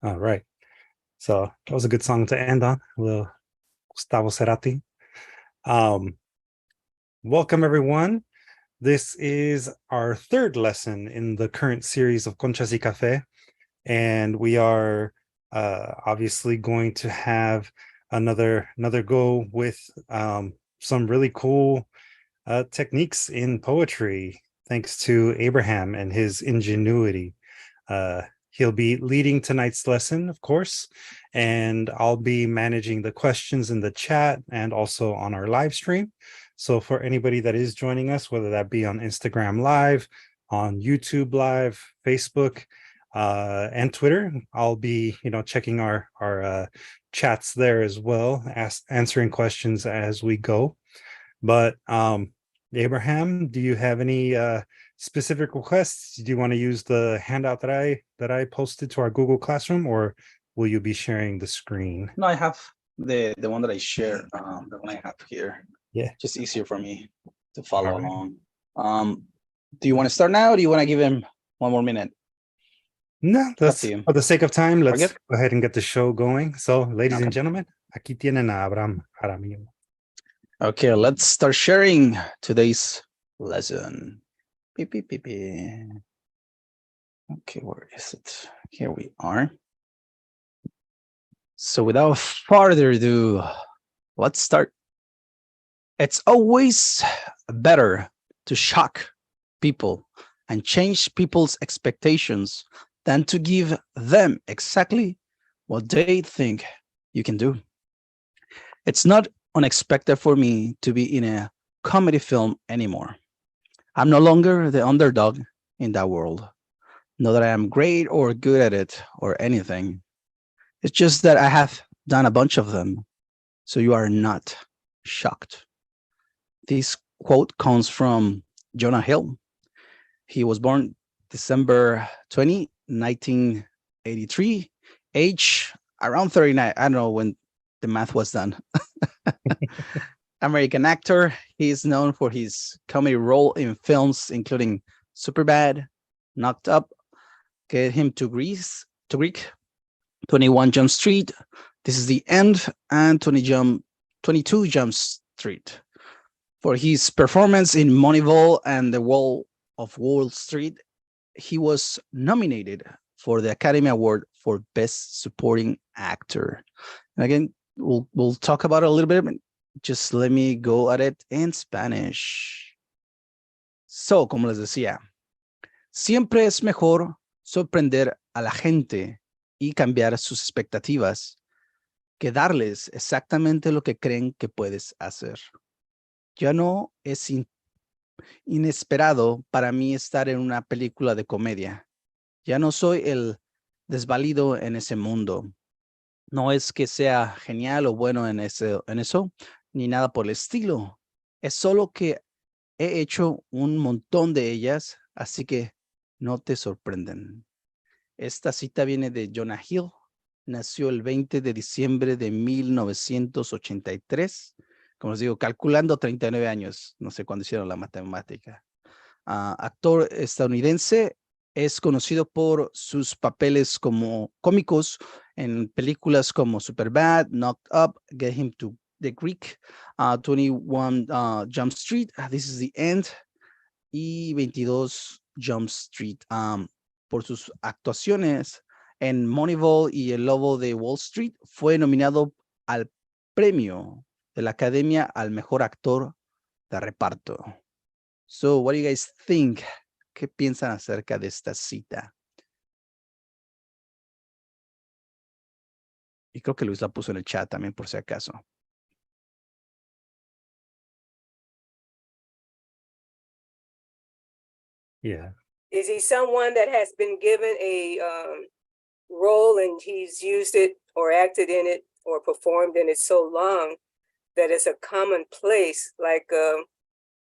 All right. So that was a good song to end on. A little Gustavo Cerati. Welcome, everyone. This is our third lesson in the current series of Conchas y Café. And we are obviously going to have another go with some really cool techniques in poetry, thanks to Abraham and his ingenuity. He'll be leading tonight's lesson, of course, and I'll be managing the questions in the chat and also on our live stream. So for anybody that is joining us, whether that be on Instagram Live, on YouTube Live, Facebook, and Twitter, I'll be, checking our chats there as well, answering questions as we go. But Abraham, do you have any specific requests? Do you want to use the handout that I posted to our Google Classroom, or will you be sharing the screen? No, I have the one that I shared, the one I have here. Yeah, just easier for me to follow along. Do you want to start now, or do you want to give him one more minute? No, that's for the sake of time. Let's go ahead and get the show going. So, ladies and gentlemen, aquí tienen a Abraham Jaramillo. Okay, let's start sharing today's lesson. Beep, beep, beep, beep. Okay, where is it? Here we are. So without further ado, let's start. It's always better to shock people and change people's expectations than to give them exactly what they think you can do. It's not unexpected for me to be in a comedy film anymore. I'm no longer the underdog in that world. Not that I am great or good at it or anything. It's just that I have done a bunch of them, so you are not shocked. This quote comes from Jonah Hill. He was born December 20, 1983, age around 39. I don't know when the math was done. American actor. He is known for his comedy role in films including Superbad, Knocked Up, Get Him to Greek, 21 Jump Street, This Is the End, and 22 Jump Street. For his performance in Moneyball and The Wall of Wall Street, he was nominated for the Academy Award for Best Supporting Actor. And again, we'll talk about it a little bit. Just let me go at it in Spanish. So, como les decía, siempre es mejor sorprender a la gente y cambiar sus expectativas que darles exactamente lo que creen que puedes hacer. Ya no es inesperado para mí estar en una película de comedia. Ya no soy el desvalido en ese mundo. No es que sea genial o bueno en eso, ni nada por el estilo. Es solo que he hecho un montón de ellas, así que no te sorprenden. Esta cita viene de Jonah Hill. Nació el 20 de diciembre de 1983. Como les digo, calculando 39 años. No sé cuándo hicieron la matemática. Actor estadounidense. Es conocido por sus papeles como cómicos en películas como Superbad, Knocked Up, Get Him to the Greek, 21 Jump Street, This Is the End, y 22 Jump Street. Por sus actuaciones en Moneyball y El Lobo de Wall Street, fue nominado al premio de la Academia al Mejor Actor de Reparto. So, what do you guys think? ¿Qué piensan acerca de esta cita? Y creo que Luis la puso en el chat también, por si acaso. Yeah. Is he someone that has been given a role and he's used it or acted in it or performed in it so long that it's a commonplace? Like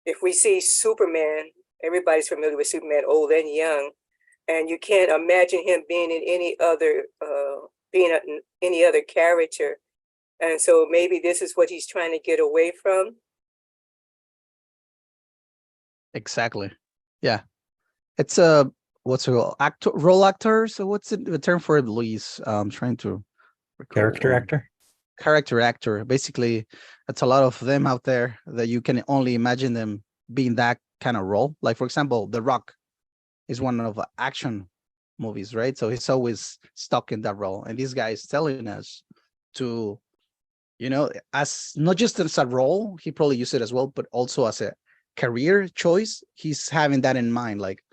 if we see Superman, everybody's familiar with Superman, old and young, and you can't imagine him being in any other character. And so maybe this is what he's trying to get away from. Exactly. Yeah. It's a what's it called? Role actor. So what's the term for it, Luis? I'm trying to recall. Character actor. Character actor. Basically, it's a lot of them out there that you can only imagine them being that kind of role. Like, for example, The Rock is one of the action movies, right? So he's always stuck in that role. And this guy is telling us to, as not just as a role, he probably used it as well, but also as a career choice. He's having that in mind. Like,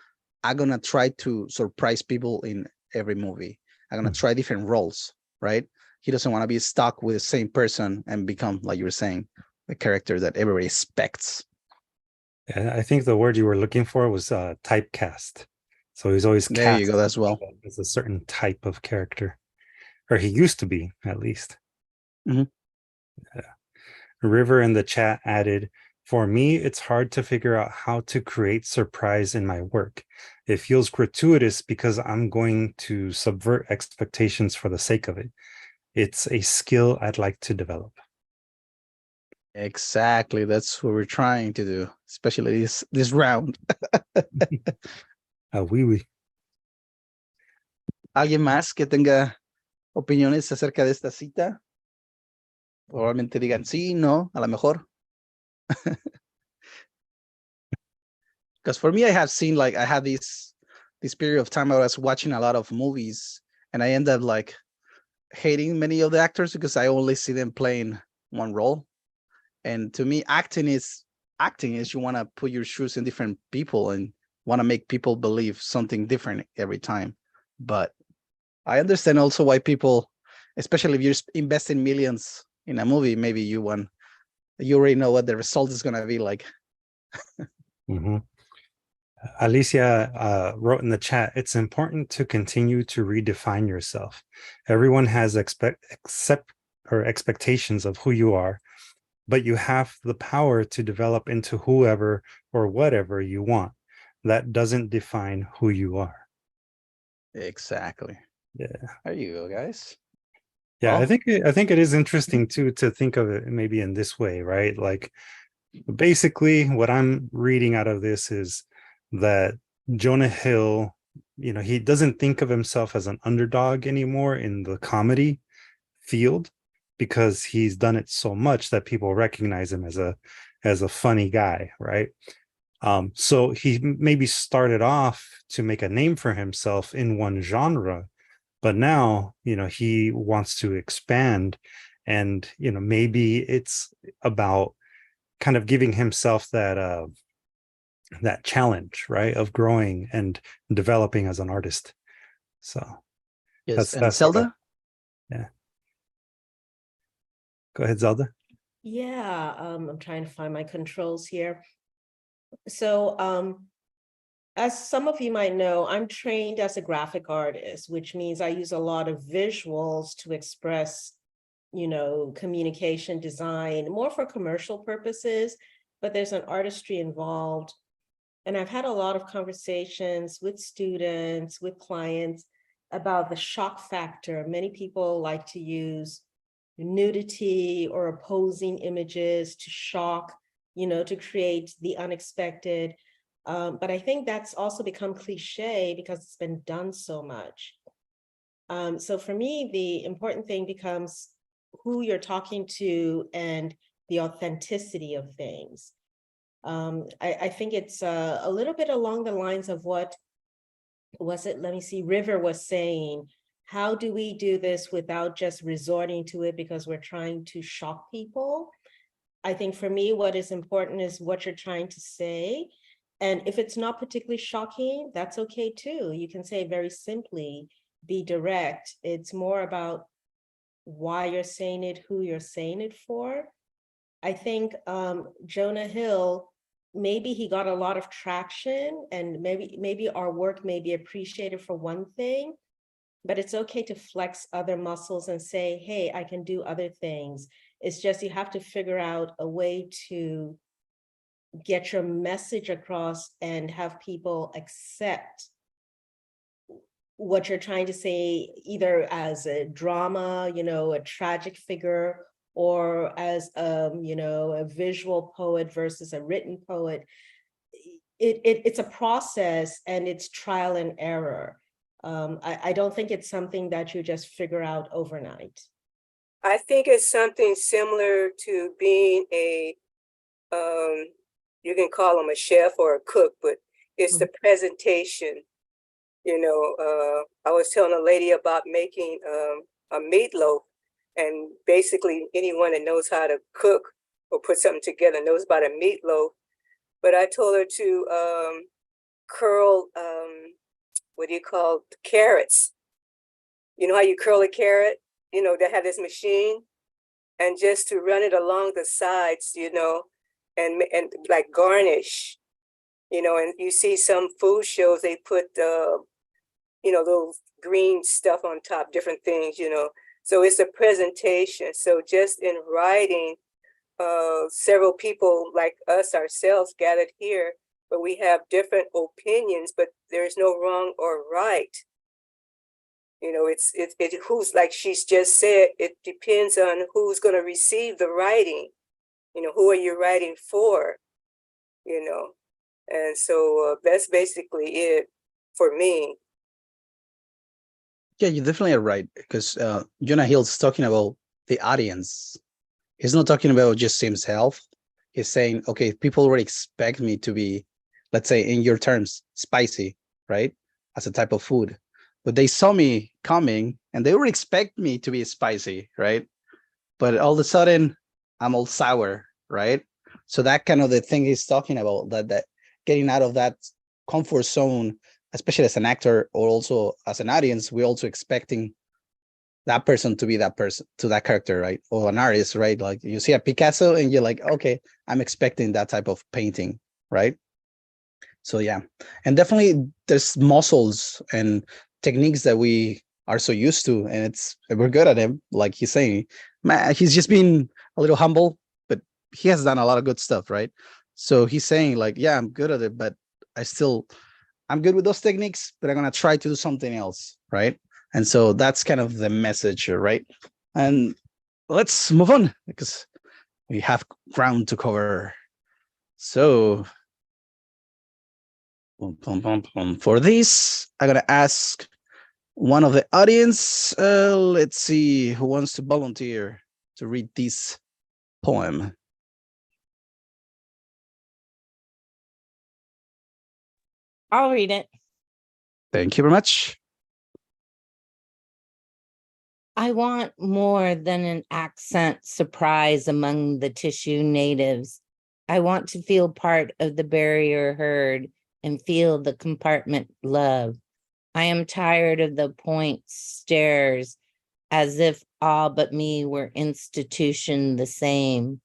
I'm going to try to surprise people in every movie. I'm going to try different roles, right? He doesn't want to be stuck with the same person and become, like you were saying, the character that everybody expects. Yeah, I think the word you were looking for was typecast. So he's always There you cast go, as well. as a certain type of character, or he used to be, at least. Mhm. Yeah. River in the chat added, for me, it's hard to figure out how to create surprise in my work. It feels gratuitous because I'm going to subvert expectations for the sake of it. It's a skill I'd like to develop. Exactly. That's what we're trying to do, especially this round. Oui, oui. ¿Alguien más que tenga opiniones acerca de esta cita? Probablemente digan sí, no, a lo mejor. Because for me, I have seen, like, I had this period of time I was watching a lot of movies, and I end up like hating many of the actors because I only see them playing one role. And to me, acting is you want to put your shoes in different people and want to make people believe something different every time. But I understand also why people, especially if you're investing millions in a movie, maybe you already know what the result is going to be like. Mm-hmm. Alicia wrote in the chat, it's important to continue to redefine yourself. Everyone has expectations of who you are, but you have the power to develop into whoever or whatever you want. That doesn't define who you are. Exactly. Yeah. There you go, guys. Yeah, Well, I think it is interesting too to think of it maybe in this way, right? Like, basically what I'm reading out of this is that Jonah Hill, he doesn't think of himself as an underdog anymore in the comedy field because he's done it so much that people recognize him as a funny guy, right? So he maybe started off to make a name for himself in one genre, but now, he wants to expand, and maybe it's about kind of giving himself that challenge, right, of growing and developing as an artist. So yes. And that's Zelda? Yeah. Go ahead, Zelda. Yeah, I'm trying to find my controls here. So as some of you might know, I'm trained as a graphic artist, which means I use a lot of visuals to express, communication, design, more for commercial purposes, but there's an artistry involved. And I've had a lot of conversations with students, with clients about the shock factor. Many people like to use nudity or opposing images to shock, to create the unexpected. But I think that's also become cliche because it's been done so much. So for me, the important thing becomes who you're talking to and the authenticity of things. I think it's a little bit along the lines of what was it? Let me see, River was saying, how do we do this without just resorting to it because we're trying to shock people? I think for me, what is important is what you're trying to say. And if it's not particularly shocking, that's okay too. You can say very simply, be direct. It's more about why you're saying it, who you're saying it for. I think Jonah Hill, maybe he got a lot of traction and maybe our work may be appreciated for one thing, but it's okay to flex other muscles and say, hey, I can do other things. It's just you have to figure out a way to get your message across and have people accept what you're trying to say, either as a drama, a tragic figure, or as a visual poet versus a written poet. it's a process and it's trial and error. I don't think it's something that you just figure out overnight. I think it's something similar to being a, you can call them a chef or a cook, but it's the presentation. You know, I was telling a lady about making a meatloaf, and basically anyone that knows how to cook or put something together knows about a meatloaf. But I told her to curl, what do you call carrots? You know how you curl a carrot? You know, they have this machine, and just to run it along the sides, you know, and like garnish, you know, and you see some food shows, they put, you know, little green stuff on top, different things, you know. So it's a presentation. So just in writing, several people like us ourselves gathered here, but we have different opinions, but there's no wrong or right. You know, it who's, like she's just said, it depends on who's going to receive the writing. You know, who are you writing for? You know, and so that's basically it for me. Yeah, you definitely are right, because Jonah Hill's talking about the audience. He's not talking about just himself. He's saying, okay, people already expect me to be, let's say in your terms, spicy, right? As a type of food. But they saw me coming and they already expect me to be spicy, right? But all of a sudden, I'm all sour, right? So that kind of the thing he's talking about, that getting out of that comfort zone, especially as an actor or also as an audience, we're also expecting that person to be that person, to that character, right? Or an artist, right? Like you see a Picasso and you're like, okay, I'm expecting that type of painting, right? So yeah, and definitely there's muscles and techniques that we are so used to, and we're good at them. Like he's saying, man, he's just being a little humble, but he has done a lot of good stuff, right? So he's saying like, yeah, I'm good at it, but I'm good with those techniques, but I'm gonna try to do something else, right? And so that's kind of the message, right? And let's move on because we have ground to cover. So for this, I'm gonna ask one of the audience. Let's see who wants to volunteer to read this poem. I'll read it. Thank you very much. I want more than an accent surprise among the tissue natives. I want to feel part of the barrier herd and feel the compartment love. I am tired of the point stares as if all but me were institution the same.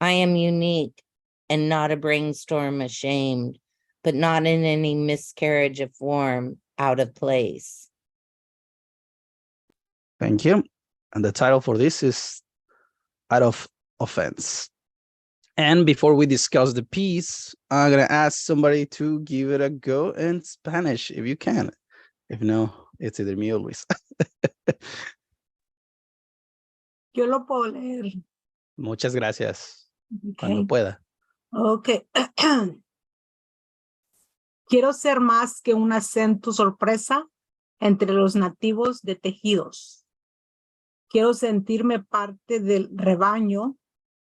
I am unique and not a brainstorm ashamed, but not in any miscarriage of form out of place. Thank you. And the title for this is Out of Offense. And before we discuss the piece, I'm going to ask somebody to give it a go in Spanish, if you can. If no, it's either me or Luis. Yo lo puedo leer. Muchas gracias. Okay. Cuando pueda. Okay. Quiero ser más que un acento sorpresa entre los nativos de tejidos. Quiero sentirme parte del rebaño,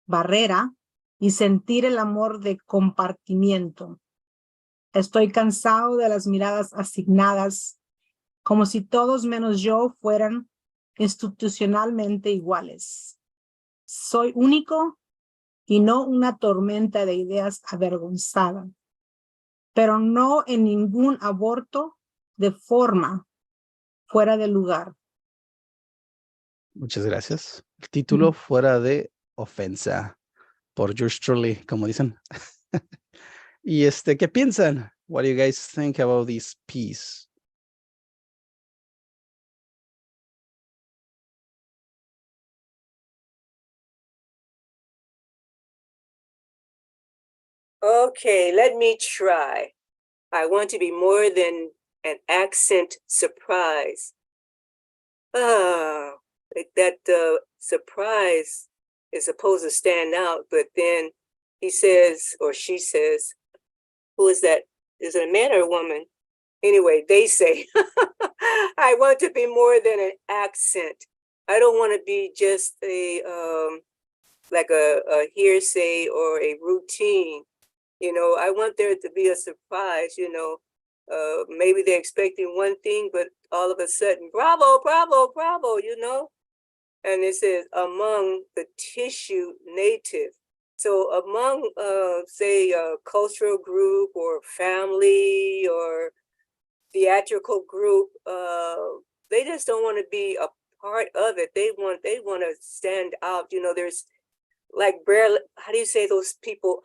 barrera, y sentir el amor de compartimiento. Estoy cansado de las miradas asignadas, como si todos menos yo fueran institucionalmente iguales. Soy único y no una tormenta de ideas avergonzada, pero no en ningún aborto de forma fuera de lugar. Muchas gracias. El título, Fuera de Ofensa, por yours truly, como dicen. Y ¿qué piensan? What do you guys think about this piece? Okay, let me try. I want to be more than an accent surprise. Like that surprise is supposed to stand out, but then he says, or she says, who is that is it a man or a woman? Anyway, they say, I want to be more than an accent. I don't want to be just like a hearsay or a routine. I want there to be a surprise, maybe they're expecting one thing, but all of a sudden, bravo, bravo, bravo, and it says among the tissue native. So among, say, a cultural group or family or theatrical group, they just don't want to be a part of it. They want to stand out. There's like how do you say those people?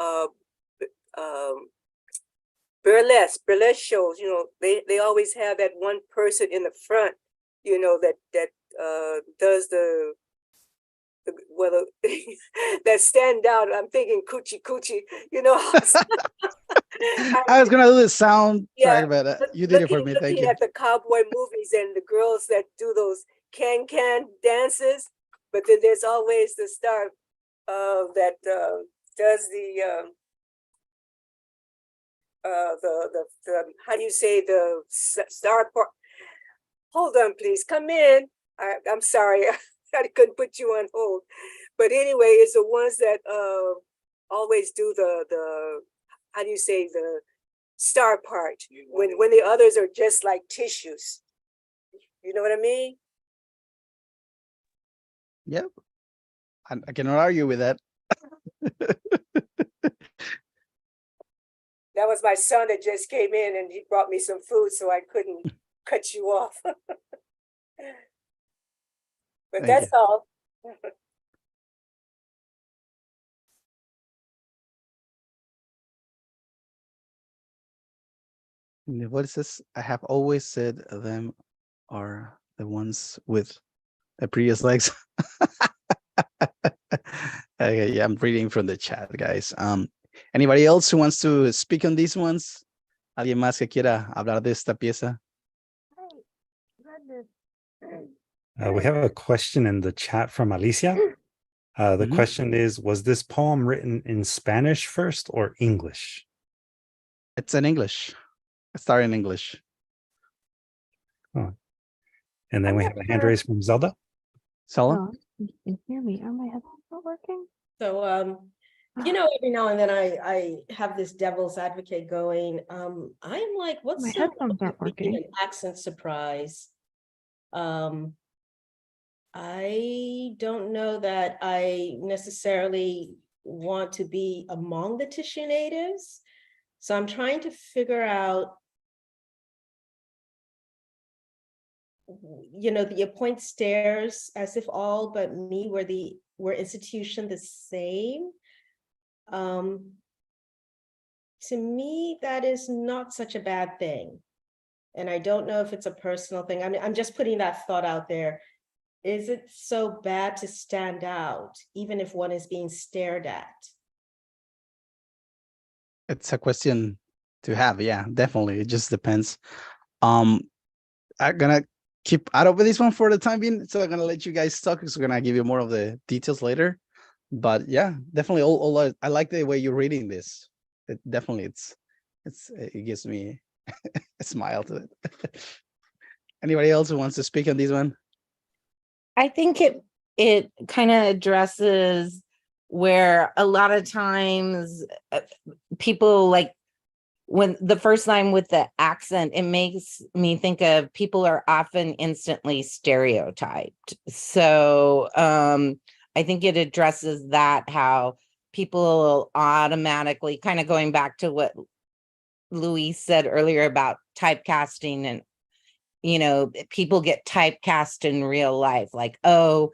Burlesque shows. They always have that one person in the front. That does the well that stand out. I'm thinking coochie coochie. I was gonna do the sound Yeah, track, but you did it for me. Thank looking you. at the cowboy movies and the girls that do those can dances, but then there's always the star that does the how do you say the star part? Hold on, please. Come in. I'm sorry, I couldn't put you on hold. But anyway, it's the ones that always do the how do you say the star part when the others are just like tissues. You know what I mean? Yep. I cannot argue with that. That was my son that just came in and he brought me some food, so I couldn't cut you off. But Thank that's you. all. What is this? I have always said them are the ones with the previous legs. Okay, yeah, I'm reading from the chat, guys. Anybody else who wants to speak on these ones? ¿Alguien más que quiera hablar de esta pieza? We have a question in the chat from Alicia. The Mhm. question is, was this poem written in Spanish first or English? It's in English. It started in English. Oh. And then we have a hand raised from Zelda. Sala? You can hear me. Are my headphones not working? So, every now and then I have this devil's advocate going. I'm like, what's My so headphones aren't wrong with being working. an accent surprise? I don't know that I necessarily want to be among the tissue natives. So I'm trying to figure out, the appoint stairs as if all but me were institution the same. To me, that is not such a bad thing. And I don't know if it's a personal thing. I mean, I'm just putting that thought out there. Is it so bad to stand out, even if one is being stared at? It's a question to have. Yeah, definitely. It just depends. I'm gonna keep out of this one for the time being. So I'm gonna let you guys talk. So I'm gonna give you more of the details later. But yeah, definitely. I like the way you're reading this. It definitely it gives me a smile to it. Anybody else who wants to speak on this one? I think it kind of addresses where a lot of times people like when the first line with the accent, it makes me think of people are often instantly stereotyped. So I think it addresses that, how people automatically kind of going back to what Luis said earlier about typecasting, and people get typecast in real life, like, oh,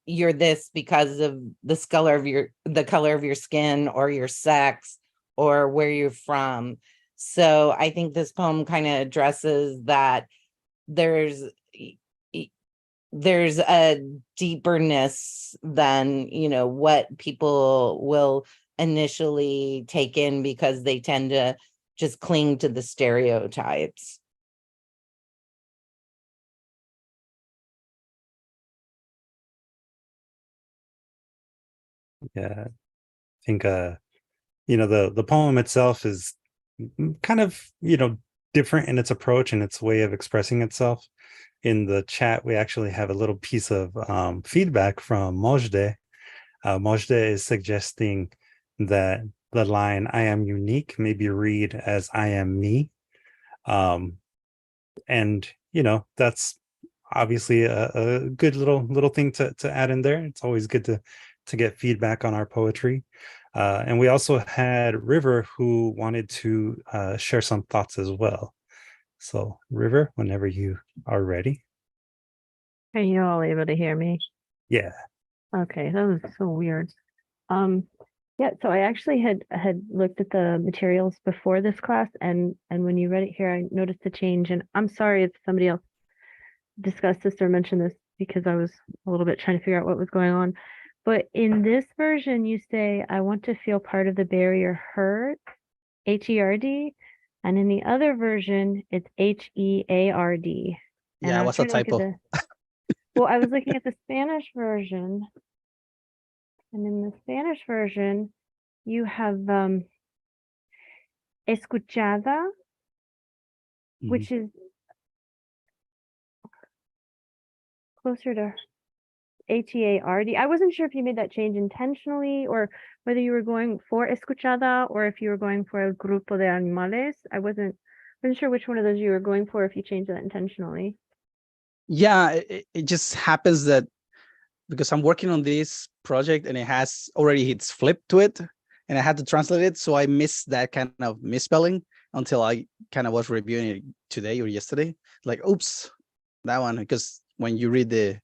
you're this because of the color of your skin or your sex or where you're from. So I think this poem kind of addresses that there's a deeperness than what people will initially take in, because they tend to just cling to the stereotypes. Yeah, I think the poem itself is kind of, different in its approach and its way of expressing itself. In the chat, we actually have a little piece of feedback from Mojde. Mojde is suggesting that the line "I am unique" maybe read as "I am me," and that's obviously a good little thing to add in there. It's always good to get feedback on our poetry. And we also had River, who wanted to share some thoughts as well. So River, whenever you are ready. Are you all able to hear me? Yeah. Okay, that was so weird. Yeah, so I actually had looked at the materials before this class, and when you read it here, I noticed a change. And I'm sorry if somebody else discussed this or mentioned this, because I was a little bit trying to figure out what was going on. But in this version, you say, "I want to feel part of the barrier heard," HERD, and in the other version, it's HEARD. And Yeah, I was what's a trying to look at typo? well, I was looking at the Spanish version, and in the Spanish version, you have escuchada, which is closer to HEARD. I wasn't sure if you made that change intentionally or whether you were going for escuchada or if you were going for el grupo de animales. I wasn't sure which one of those you were going for if you changed that intentionally. Yeah, it just happens that because I'm working on this project and it has already its flip to it, and I had to translate it, so I missed that kind of misspelling until I kind of was reviewing it today or yesterday. Like, oops, that one. Because when you read the,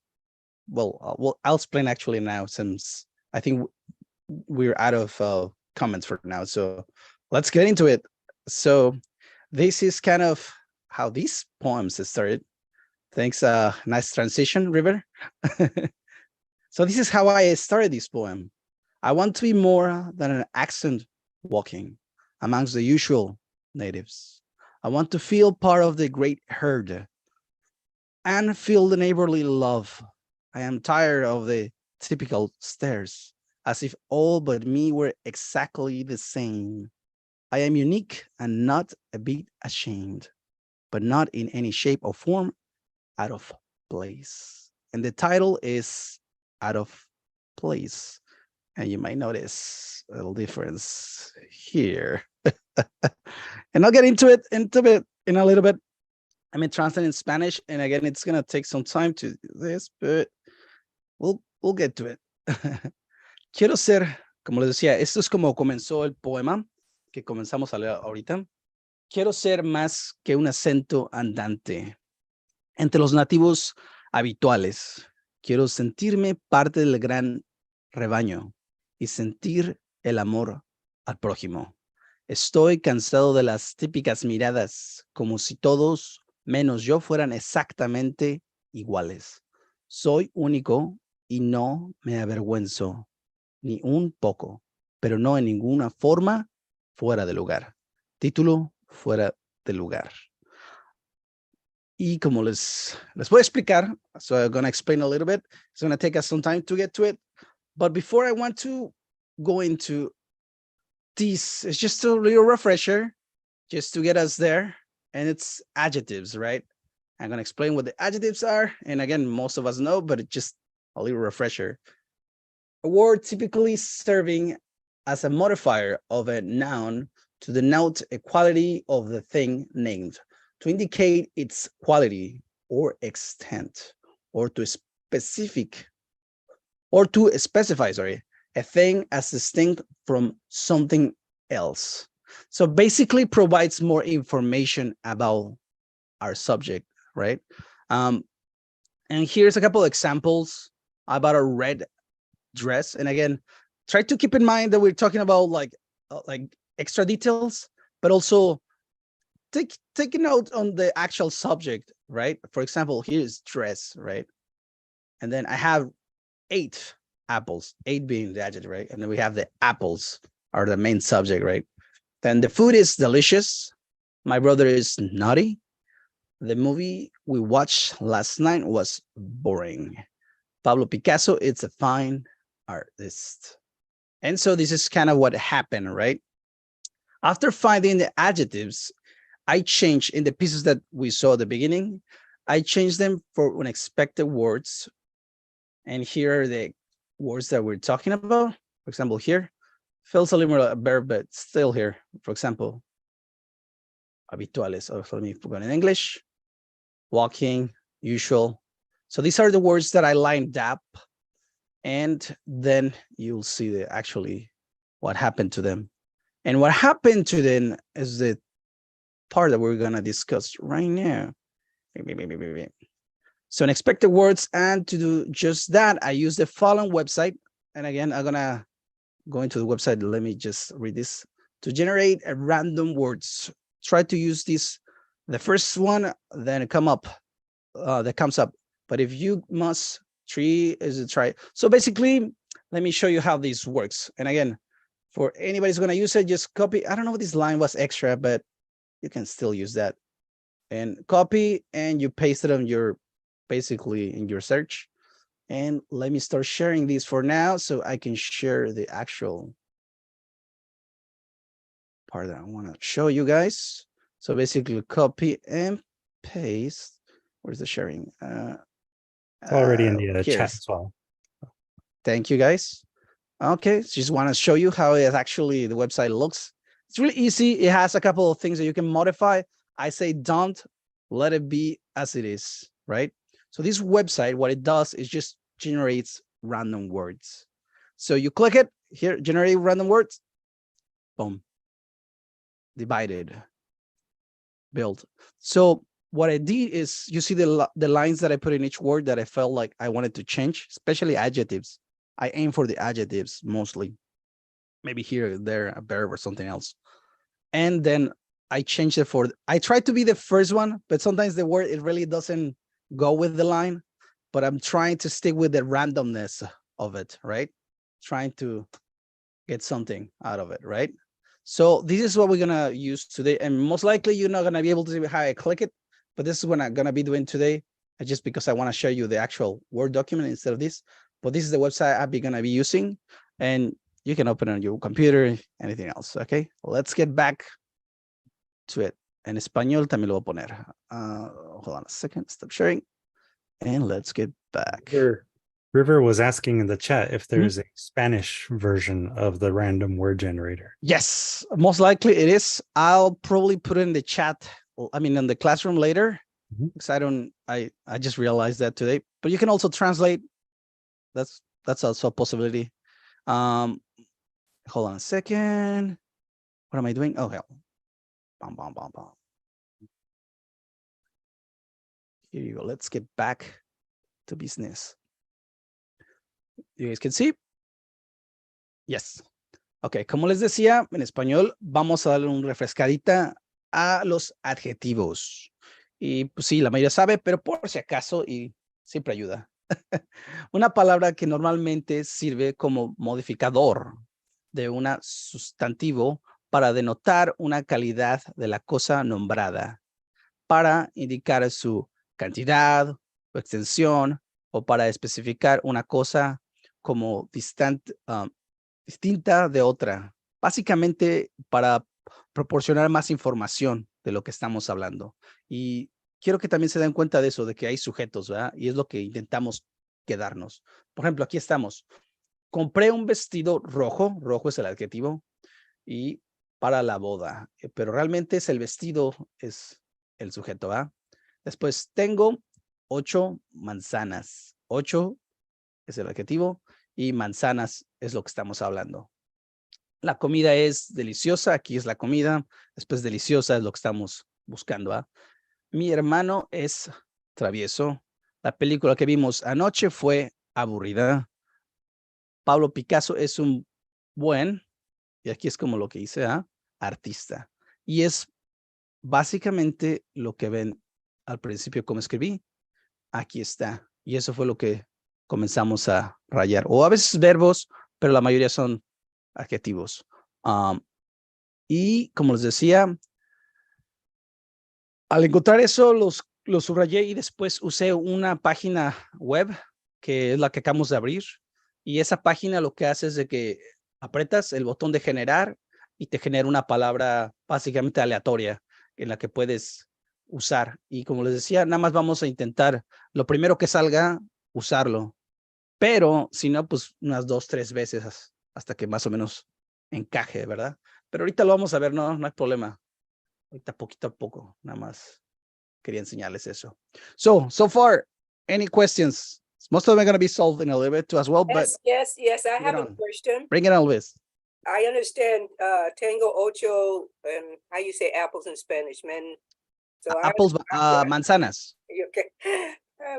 well, I'll explain actually now, since I think we're out of comments for now. So let's get into it. So this is kind of how these poems started. Thanks. Nice transition, River. So this is how I started this poem. I want to be more than an accent walking amongst the usual natives. I want to feel part of the great herd and feel the neighborly love. I am tired of the typical stares, as if all but me were exactly the same. I am unique and not a bit ashamed, but not in any shape or form out of place. And the title is Out of Place. And you might notice a little difference here. And I'll get into it in a little bit. I mean, translate in Spanish, and again, it's gonna take some time to do this, but we'll get to it. Quiero ser, como les decía, esto es como comenzó el poema que comenzamos a leer ahorita. Quiero ser más que un acento andante entre los nativos habituales. Quiero sentirme parte del gran rebaño y sentir el amor al prójimo. Estoy cansado de las típicas miradas, como si todos menos yo fueran exactamente iguales. Soy único y no me avergüenzo ni un poco, pero no en ninguna forma fuera de lugar. Título: Fuera de lugar. Y como les voy a explicar, so I'm going to explain a little bit. It's going to take us some time to get to it. But before I want to go into this, it's just a little refresher, just to get us there. And it's adjectives, right? I'm going to explain what the adjectives are. And again, most of us know, but it's just a little refresher. A word typically serving as a modifier of a noun to denote a quality of the thing named, to indicate its quality or extent, or to specify, a thing as distinct from something else. So basically provides more information about our subject, right? And here's a couple of examples about a red dress. And again, try to keep in mind that we're talking about like extra details, but also take a note on the actual subject, right? For example, here's dress, right? And then I have 8 apples, 8 being the adjective, right? And then we have the apples are the main subject, right? Then the food is delicious. My brother is naughty. The movie we watched last night was boring. Pablo Picasso is a fine artist. And so this is kind of what happened, right? After finding the adjectives, I changed in the pieces that we saw at the beginning, I changed them for unexpected words. And here are the words that we're talking about. For example, here, feels a little more a verb, but still here. For example, habituales, or let me put it in English, walking, usual. So these are the words that I lined up. And then you'll see the actually what happened to them. And what happened to them is the part that we're gonna discuss right now. So unexpected words, and to do just that, I use the following website. And again, I'm gonna go into the website. Let me just read this. To generate a random words, try to use this, the first one, then it comes up. But if you must, 3 is a try. So basically, let me show you how this works. And again, for anybody who's gonna use it, just copy. I don't know if this line was extra, but you can still use that. And copy, and you paste it on your, basically in your search. And let me start sharing these for now so I can share the actual part that I want to show you guys. So basically copy and paste. Where's the sharing? Already in the chat as well. Thank you, guys. Okay, just want to show you how it actually the website looks. It's really easy. It has a couple of things that you can modify. I say don't, let it be as it is, right? So this website, what it does is just generates random words. So you click it here, generate random words, boom, divided, build. So what I did is, you see the lines that I put in each word that I felt like I wanted to change, especially adjectives. I aim for the adjectives mostly. Maybe here, there, a verb or something else. And then I changed it for, I tried to be the first one, but sometimes the word, it really doesn't go with the line, but I'm trying to stick with the randomness of it, right? Trying to get something out of it, right? So this is what we're gonna use today. And most likely you're not gonna be able to see how I click it, but this is what I'm gonna be doing today, just because I wanna show you the actual Word document instead of this. But this is the website I'm gonna be using, and you can open it on your computer, anything else, okay? Let's get back to it. En español también lo voy a poner. Hold on a second, stop sharing. And let's get back. River was asking in the chat if there's a Spanish version of the random word generator. Yes, most likely it is. I'll probably put it in the chat. I mean, in the classroom later, because I just realized that today. But you can also translate. That's also a possibility. Hold on a second. What am I doing? Oh, hell. Bom, bom, bom, bom. Here you go. Let's get back to business. You guys can see? Yes. Ok, como les decía, en español vamos a darle una refrescadita a los adjetivos. Y pues sí, la mayoría sabe, pero por si acaso, y siempre ayuda. Una palabra que normalmente sirve como modificador de un sustantivo para denotar una calidad de la cosa nombrada, para indicar su cantidad o extensión, o para especificar una cosa como distinta de otra, básicamente para proporcionar más información de lo que estamos hablando. Y quiero que también se den cuenta de eso, de que hay sujetos, ¿verdad? Y es lo que intentamos quedarnos. Por ejemplo, aquí estamos. Compré un vestido rojo, rojo es el adjetivo, y para la boda, pero realmente es el vestido, es el sujeto, ¿verdad? Después tengo 8 manzanas. 8 es el adjetivo y manzanas es lo que estamos hablando. La comida es deliciosa, aquí es la comida. Después deliciosa es lo que estamos buscando, ¿verdad? Mi hermano es travieso. La película que vimos anoche fue aburrida. Pablo Picasso es un buen, y aquí es como lo que hice, artista. Y es básicamente lo que ven al principio como escribí. Aquí está. Y eso fue lo que comenzamos a rayar. O a veces verbos, pero la mayoría son adjetivos. Y como les decía, al encontrar eso, los subrayé y después usé una página web, que es la que acabamos de abrir. Y esa página lo que hace es de que aprietas el botón de generar y te genera una palabra básicamente aleatoria en la que puedes usar. Y como les decía, nada más vamos a intentar lo primero que salga, usarlo. Pero si no, pues unas 2, 3 veces hasta que más o menos encaje, ¿verdad? Pero ahorita lo vamos a ver, no hay problema. Ahorita poquito a poco, nada más quería enseñarles eso. So far, any questions? Most of them are going to be solved in a little bit too as well, but Yes, I bring have it a on. question. Bring it on, Luis. I understand Tango Ocho and how you say apples in Spanish, man. So Apples, manzanas. okay.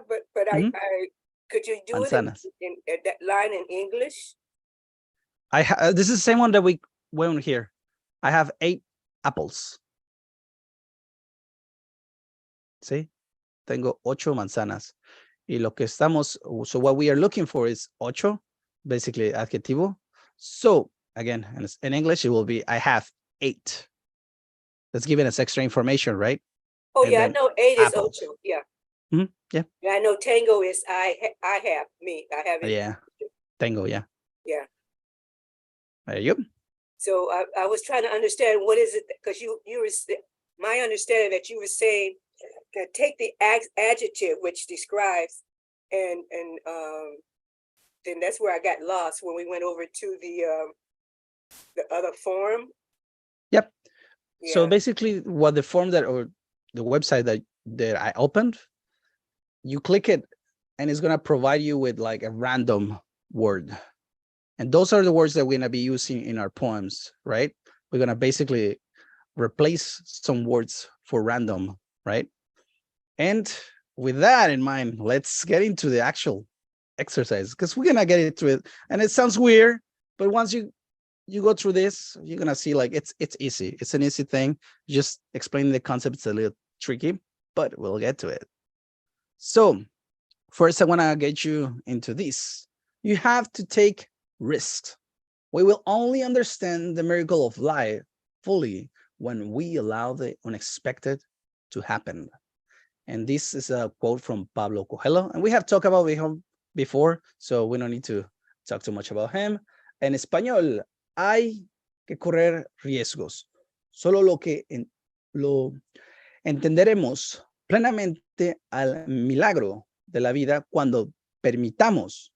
But Mhm. I could you do Manzanas. it in that line in English? This is the same one that we went here. I have 8 apples. ¿Sí? Tengo 8 manzanas. Y lo que estamos, so what we are looking for is 8, basically adjetivo. So again, in English, it will be, I have 8. That's giving us extra information, right? Oh And yeah, I then know 8 is apples. Ocho. Yeah. Mhm, yeah. Yeah, I know Tango is I have me. I have it. Yeah. Tengo, yeah. Yeah. There you go. So I was trying to understand what is it because you were my understanding that you were saying that take the adjective which describes and then that's where I got lost when we went over to the other form. Yep. Yeah. So basically what the form that, or the website that I opened, you click it and it's going to provide you with like a random word. And those are the words that we're going to be using in our poems, right? We're going to basically replace some words for random, right? And with that in mind, let's get into the actual exercise because we're going to get into it. And it sounds weird, but once you go through this, you're going to see like it's easy. It's an easy thing. Just explaining the concept is a little tricky, but we'll get to it. So first, I want to get you into this. You have to take risks. We will only understand the miracle of life fully when we allow the unexpected to happen. And this is a quote from Pablo Coelho. And we have talked about him before, so we don't need to talk too much about him. En español, hay que correr riesgos. Solo lo entenderemos plenamente al milagro de la vida cuando permitamos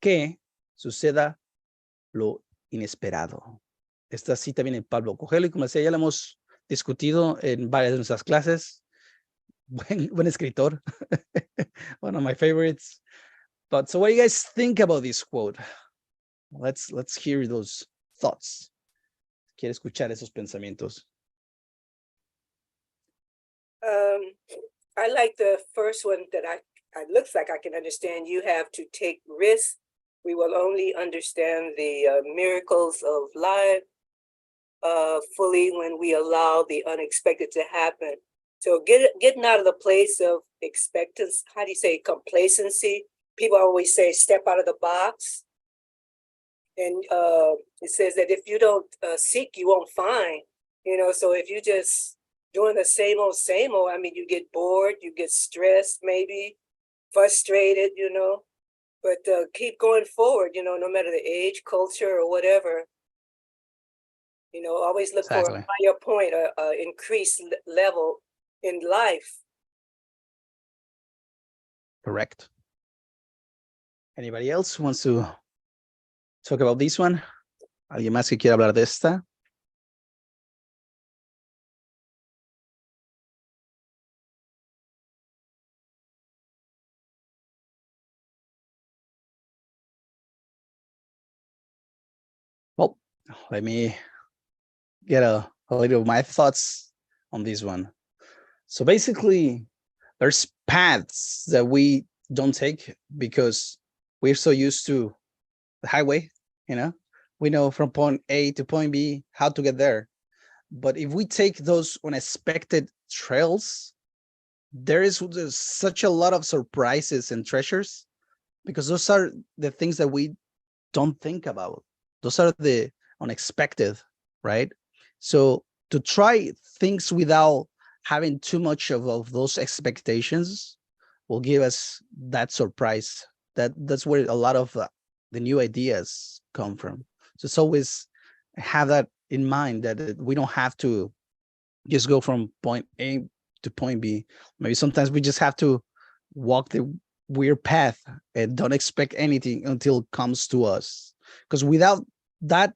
que suceda lo inesperado. Esta cita viene de Pablo Coelho y como decía, ya la hemos discutido en varias de nuestras clases. Buen escritor. One of my favorites. But so what do you guys think about this quote? Let's hear those thoughts. Quiero escuchar esos pensamientos. I like the first one that I looks like I can understand. You have to take risks. We will only understand the miracles of life fully when we allow the unexpected to happen. So getting out of the place of expectancy, how do you say complacency? People always say step out of the box. And it says that if you don't seek, you won't find. So if you just doing the same old, I mean, you get bored, you get stressed, maybe frustrated, but keep going forward, no matter the age, culture, or whatever. Always look for a higher point, increased level in life. Correct. Anybody else wants to talk about this one? ¿Alguien más que quiera hablar de esta? Well, let me get a little of my thoughts on this one. So basically, there's paths that we don't take because we're so used to the highway, we know from point A to point B how to get there. But if we take those unexpected trails, there's such a lot of surprises and treasures because those are the things that we don't think about. Those are the unexpected, right? So to try things without having too much of those expectations will give us that surprise. That's where a lot of the new ideas come from. So it's always have that in mind that we don't have to just go from point A to point B. Maybe sometimes we just have to walk the weird path and don't expect anything until it comes to us. Because without that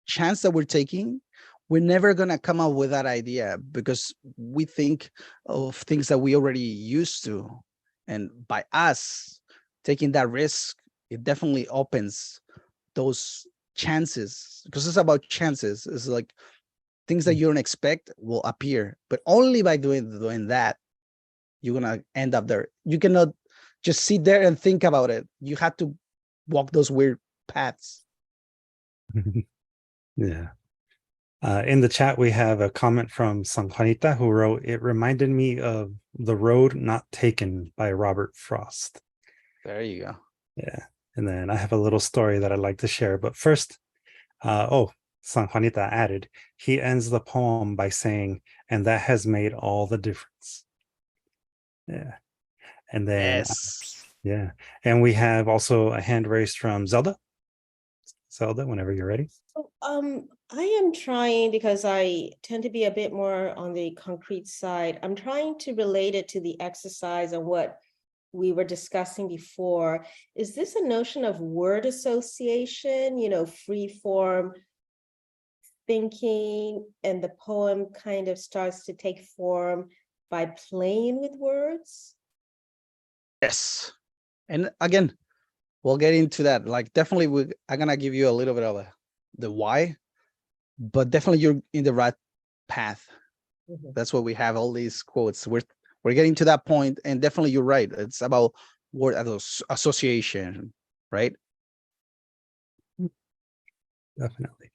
chance that we're taking, we're never going to come up with that idea, because we think of things that we already used to. And by us taking that risk, it definitely opens those chances, because it's about chances. It's like things that you don't expect will appear, but only by doing that, you're going to end up there. You cannot just sit there and think about it. You have to walk those weird paths. Yeah. In the chat, we have a comment from San Juanita who wrote, "It reminded me of The Road Not Taken by Robert Frost." There you go. Yeah. And then I have a little story that I'd like to share. But first, San Juanita added, he ends the poem by saying, "And that has made all the difference." Yeah. And then, Yes. yeah. And we have also a hand raised from Zelda. Zelda, whenever you're ready. I am trying, because I tend to be a bit more on the concrete side. I'm trying to relate it to the exercise and what we were discussing before. Is this a notion of word association, free form thinking, and the poem kind of starts to take form by playing with words? Yes. And again, we'll get into that. Like, definitely, I'm gonna give you a little bit of the why, but definitely you're in the right path. Mhm. That's what we have all these quotes. We're getting to that point, and definitely you're right. It's about word association, right? Definitely.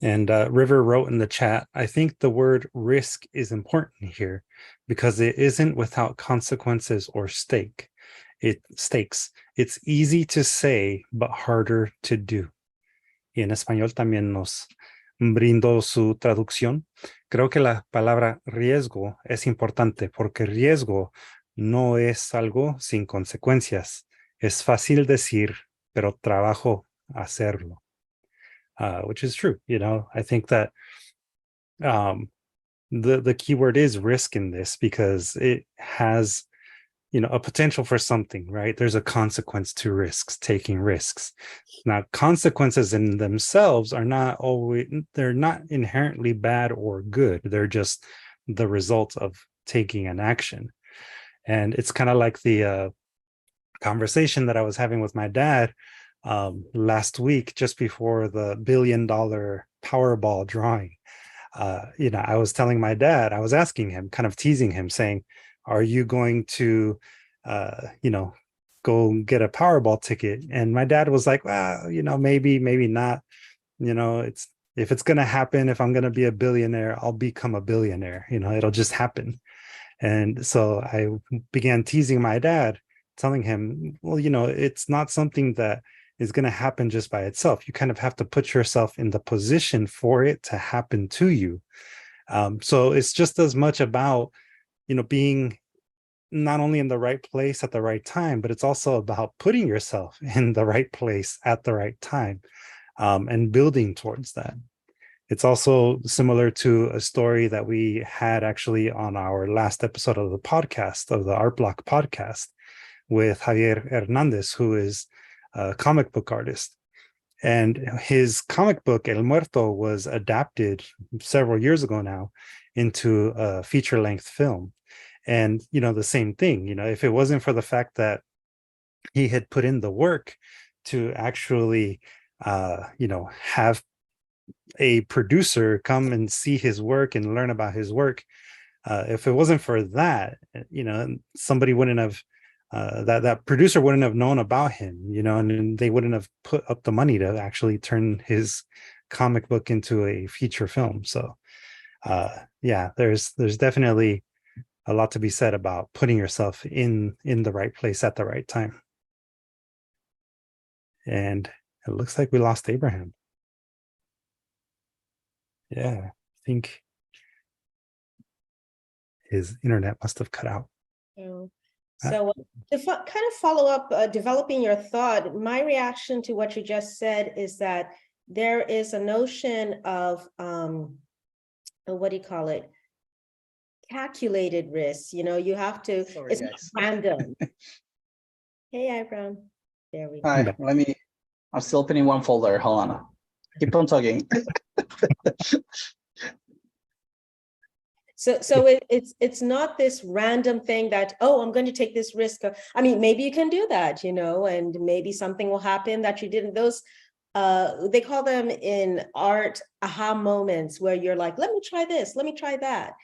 And River wrote in the chat, "I think the word risk is important here because it isn't without consequences or stakes. It's easy to say, but harder to do." Y en español también nos brindó su traducción. "Creo que la palabra riesgo es importante porque riesgo no es algo sin consecuencias. Es fácil decir, pero trabajo hacerlo." Which is true. I think that the key word is risk in this, because it has a potential for something, right? There's a consequence to risks, taking risks. Now, consequences in themselves are not always, they're not inherently bad or good. They're just the result of taking an action. And it's kind of like the conversation that I was having with my dad last week, just before the $1 billion Powerball drawing. I was telling my dad, I was asking him, kind of teasing him, saying, "Are you going to, go get a Powerball ticket?" And my dad was like, "Well, maybe not. If it's going to happen, if I'm going to be a billionaire, I'll become a billionaire. It'll just happen." And so I began teasing my dad, telling him, "Well, it's not something that is going to happen just by itself. You kind of have to put yourself in the position for it to happen to you." So it's just as much about, being not only in the right place at the right time, but it's also about putting yourself in the right place at the right time, and building towards that. It's also similar to a story that we had actually on our last episode of the podcast, of the Art Block podcast, with Javier Hernandez, who is a comic book artist. And his comic book, El Muerto, was adapted several years ago now into a feature-length film. And, the same thing, if it wasn't for the fact that he had put in the work to actually, have a producer come and see his work and learn about his work, if it wasn't for that, somebody wouldn't have, that producer wouldn't have known about him, and they wouldn't have put up the money to actually turn his comic book into a feature film. So yeah, there's definitely a lot to be said about putting yourself in the right place at the right time. And it looks like we lost Abraham. Yeah, I think his internet must have cut out. So to kind of follow up, developing your thought, my reaction to what you just said is that there is a notion of, what do you call it? Calculated risk, you know, you have to, Sorry, it's not guys. random. Hey, Ibram, there we go. Hi, I'm still opening one folder. Hold on. Keep on talking. So it's not this random thing that, oh, I'm going to take this risk. I mean, maybe you can do that, you know, and maybe something will happen that you didn't. Those, they call them in art aha moments, where you're like, let me try this, let me try that.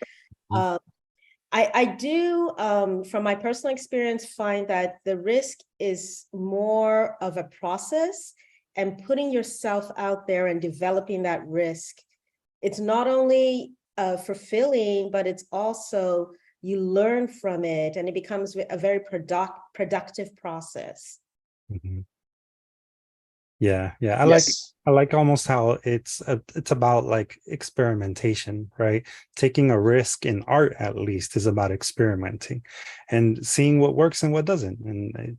I do, from my personal experience, find that the risk is more of a process, and putting yourself out there and developing that risk. It's not only fulfilling, but it's also, you learn from it, and it becomes a very productive process. Mhm. Yeah, yeah. Yes. I like almost how it's about like experimentation, right? Taking a risk in art, at least, is about experimenting and seeing what works and what doesn't. And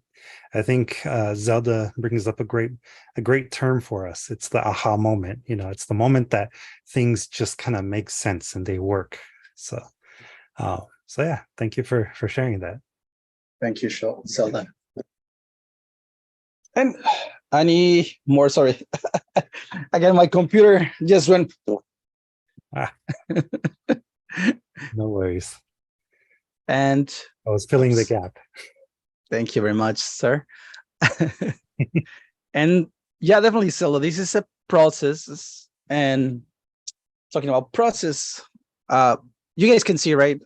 I think Zelda brings up a great term for us. It's the aha moment. You know, it's the moment that things just kind of make sense and they work. So, so yeah, thank you for sharing that. Thank you, Zelda. And any more? Sorry. Again, my computer just went. No worries. And I was filling the gap. thank you very much, sir. And yeah, definitely, Zelda. This is a process. And talking about process, you guys can see, right?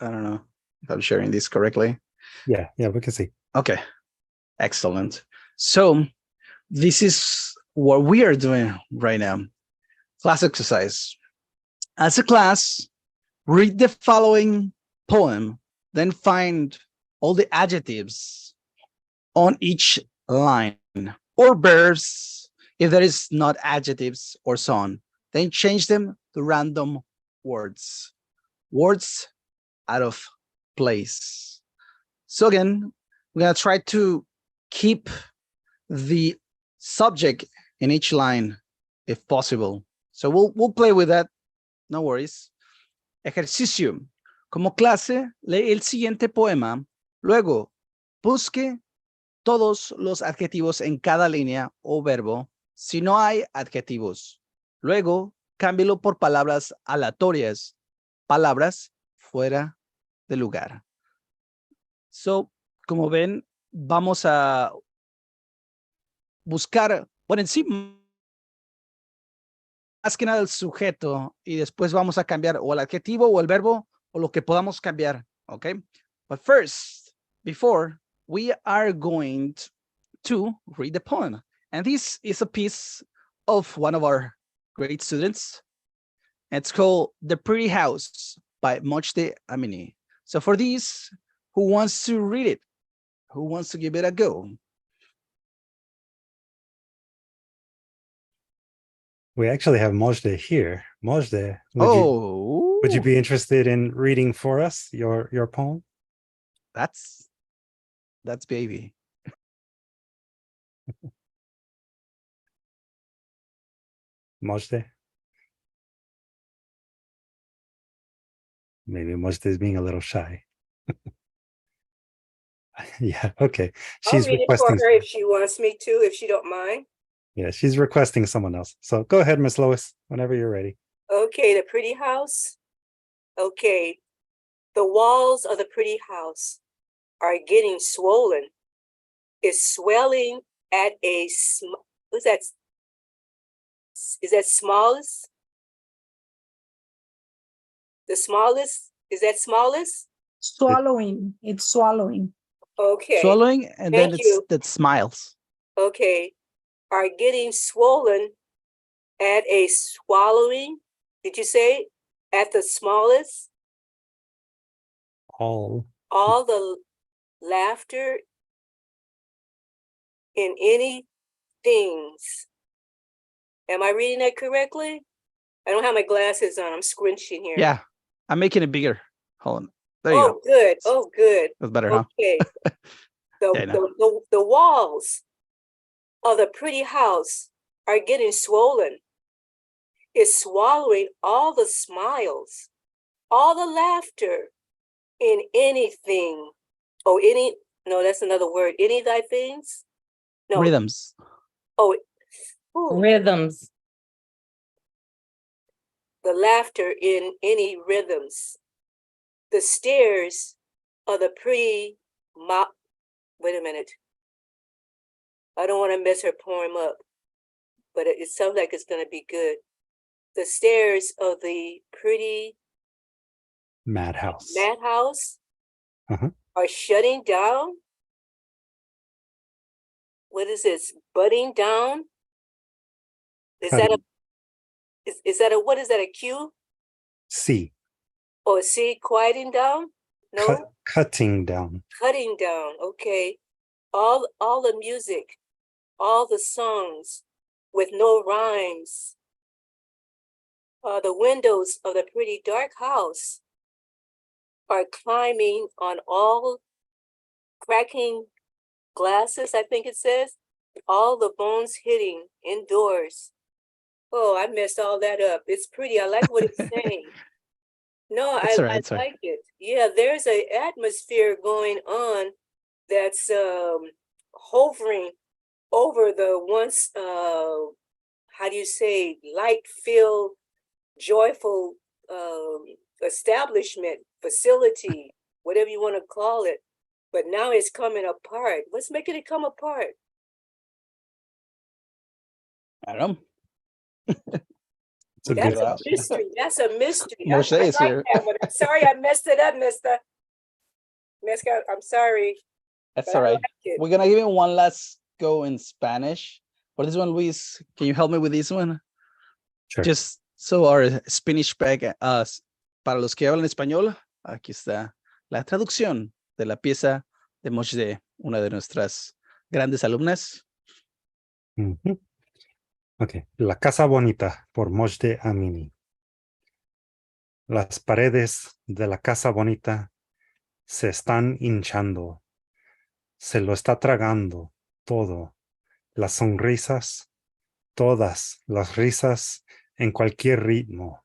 I don't know if I'm sharing this correctly. Yeah, we can see. Okay, excellent. So this is what we are doing right now. Class exercise. As a class, read the following poem, then find all the adjectives on each line, or verbs if there is not adjectives or so on. Then change them to random words. Words out of place. So again, we're gonna try to keep the subject in each line if possible. So we'll play with that. No worries. Ejercicio. Como clase, lee el siguiente poema. Luego, busque todos los adjetivos en cada línea o verbo si no hay adjetivos. Luego, cámbielo por palabras aleatorias, palabras fuera de lugar. So, como ven, vamos a buscar por encima más que nada el sujeto, y después vamos a cambiar o el adjetivo o el verbo o lo que podamos cambiar, okay? But first, before, we are going to read the poem. And this is a piece of one of our great students. It's called The Pretty House by Mojde Amini. So for this, who wants to read it? Who wants to give it a go? We actually have Mojde here. Mojde, would you be interested in reading for us your poem? That's baby. Mojde? Maybe Mojde is being a little shy. Yeah, okay. I'll read it for her if she wants me to, if she don't mind. Yeah, she's requesting someone else. So go ahead, Miss Lois, whenever you're ready. Okay, The Pretty House. Okay, the walls of the pretty house are getting swollen. It's swelling at a what's that? Is that smallest? The smallest? Is that smallest? Swallowing. It's swallowing. Okay. Swallowing, and Thank then you. that smiles. Okay. Are getting swollen at a swallowing. Did you say at the smallest? All the laughter in any things. Am I reading that correctly? I don't have my glasses on. I'm squinching here. Yeah, I'm making it bigger. Hold on. There you go. Good. Oh, good. That's better, okay. huh? The walls of the pretty house are getting swollen. It's swallowing all the smiles, all the laughter in anything. Oh, no, that's another word. Any thy things? No. Rhythms. Oh, ooh, Rhythms. the laughter in any rhythms. The stares of the pretty wait a minute. I don't want to mess her poem up, but it sounds like it's going to be good. The stairs of the pretty Madhouse. madhouse Uh-huh. are shutting down. What is this? Budding down? Is that a what is that, a cue? C. Or C, quieting down? No, Cutting down. cutting down. Okay. All the music, all the songs with no rhymes. The windows of the pretty dark house are climbing on all cracking glasses, I think it says, all the bones hitting indoors. Oh, I messed all that up. It's pretty. I like what it's saying. No, I like it. Yeah, there's an atmosphere going on that's hovering over the once, how do you say, light-filled, joyful establishment, facility, whatever you want to call it. But now it's coming apart. What's making it come apart? I don't know. That's a mystery. That's a mystery. Moshe is here. That one. I'm sorry I messed it up, Mister. I'm sorry. That's all right. We're gonna give it one last go in Spanish. For this one, Luis, can you help me with this one? Sure. Just so our Spanish back, para los que hablan español, aquí está la traducción de la pieza de Moshe, una de nuestras grandes alumnas. Mm-hmm. Okay. La Casa Bonita por Mojde Amini. Las paredes de la Casa Bonita se están hinchando. Se lo está tragando todo. Las sonrisas, todas las risas en cualquier ritmo.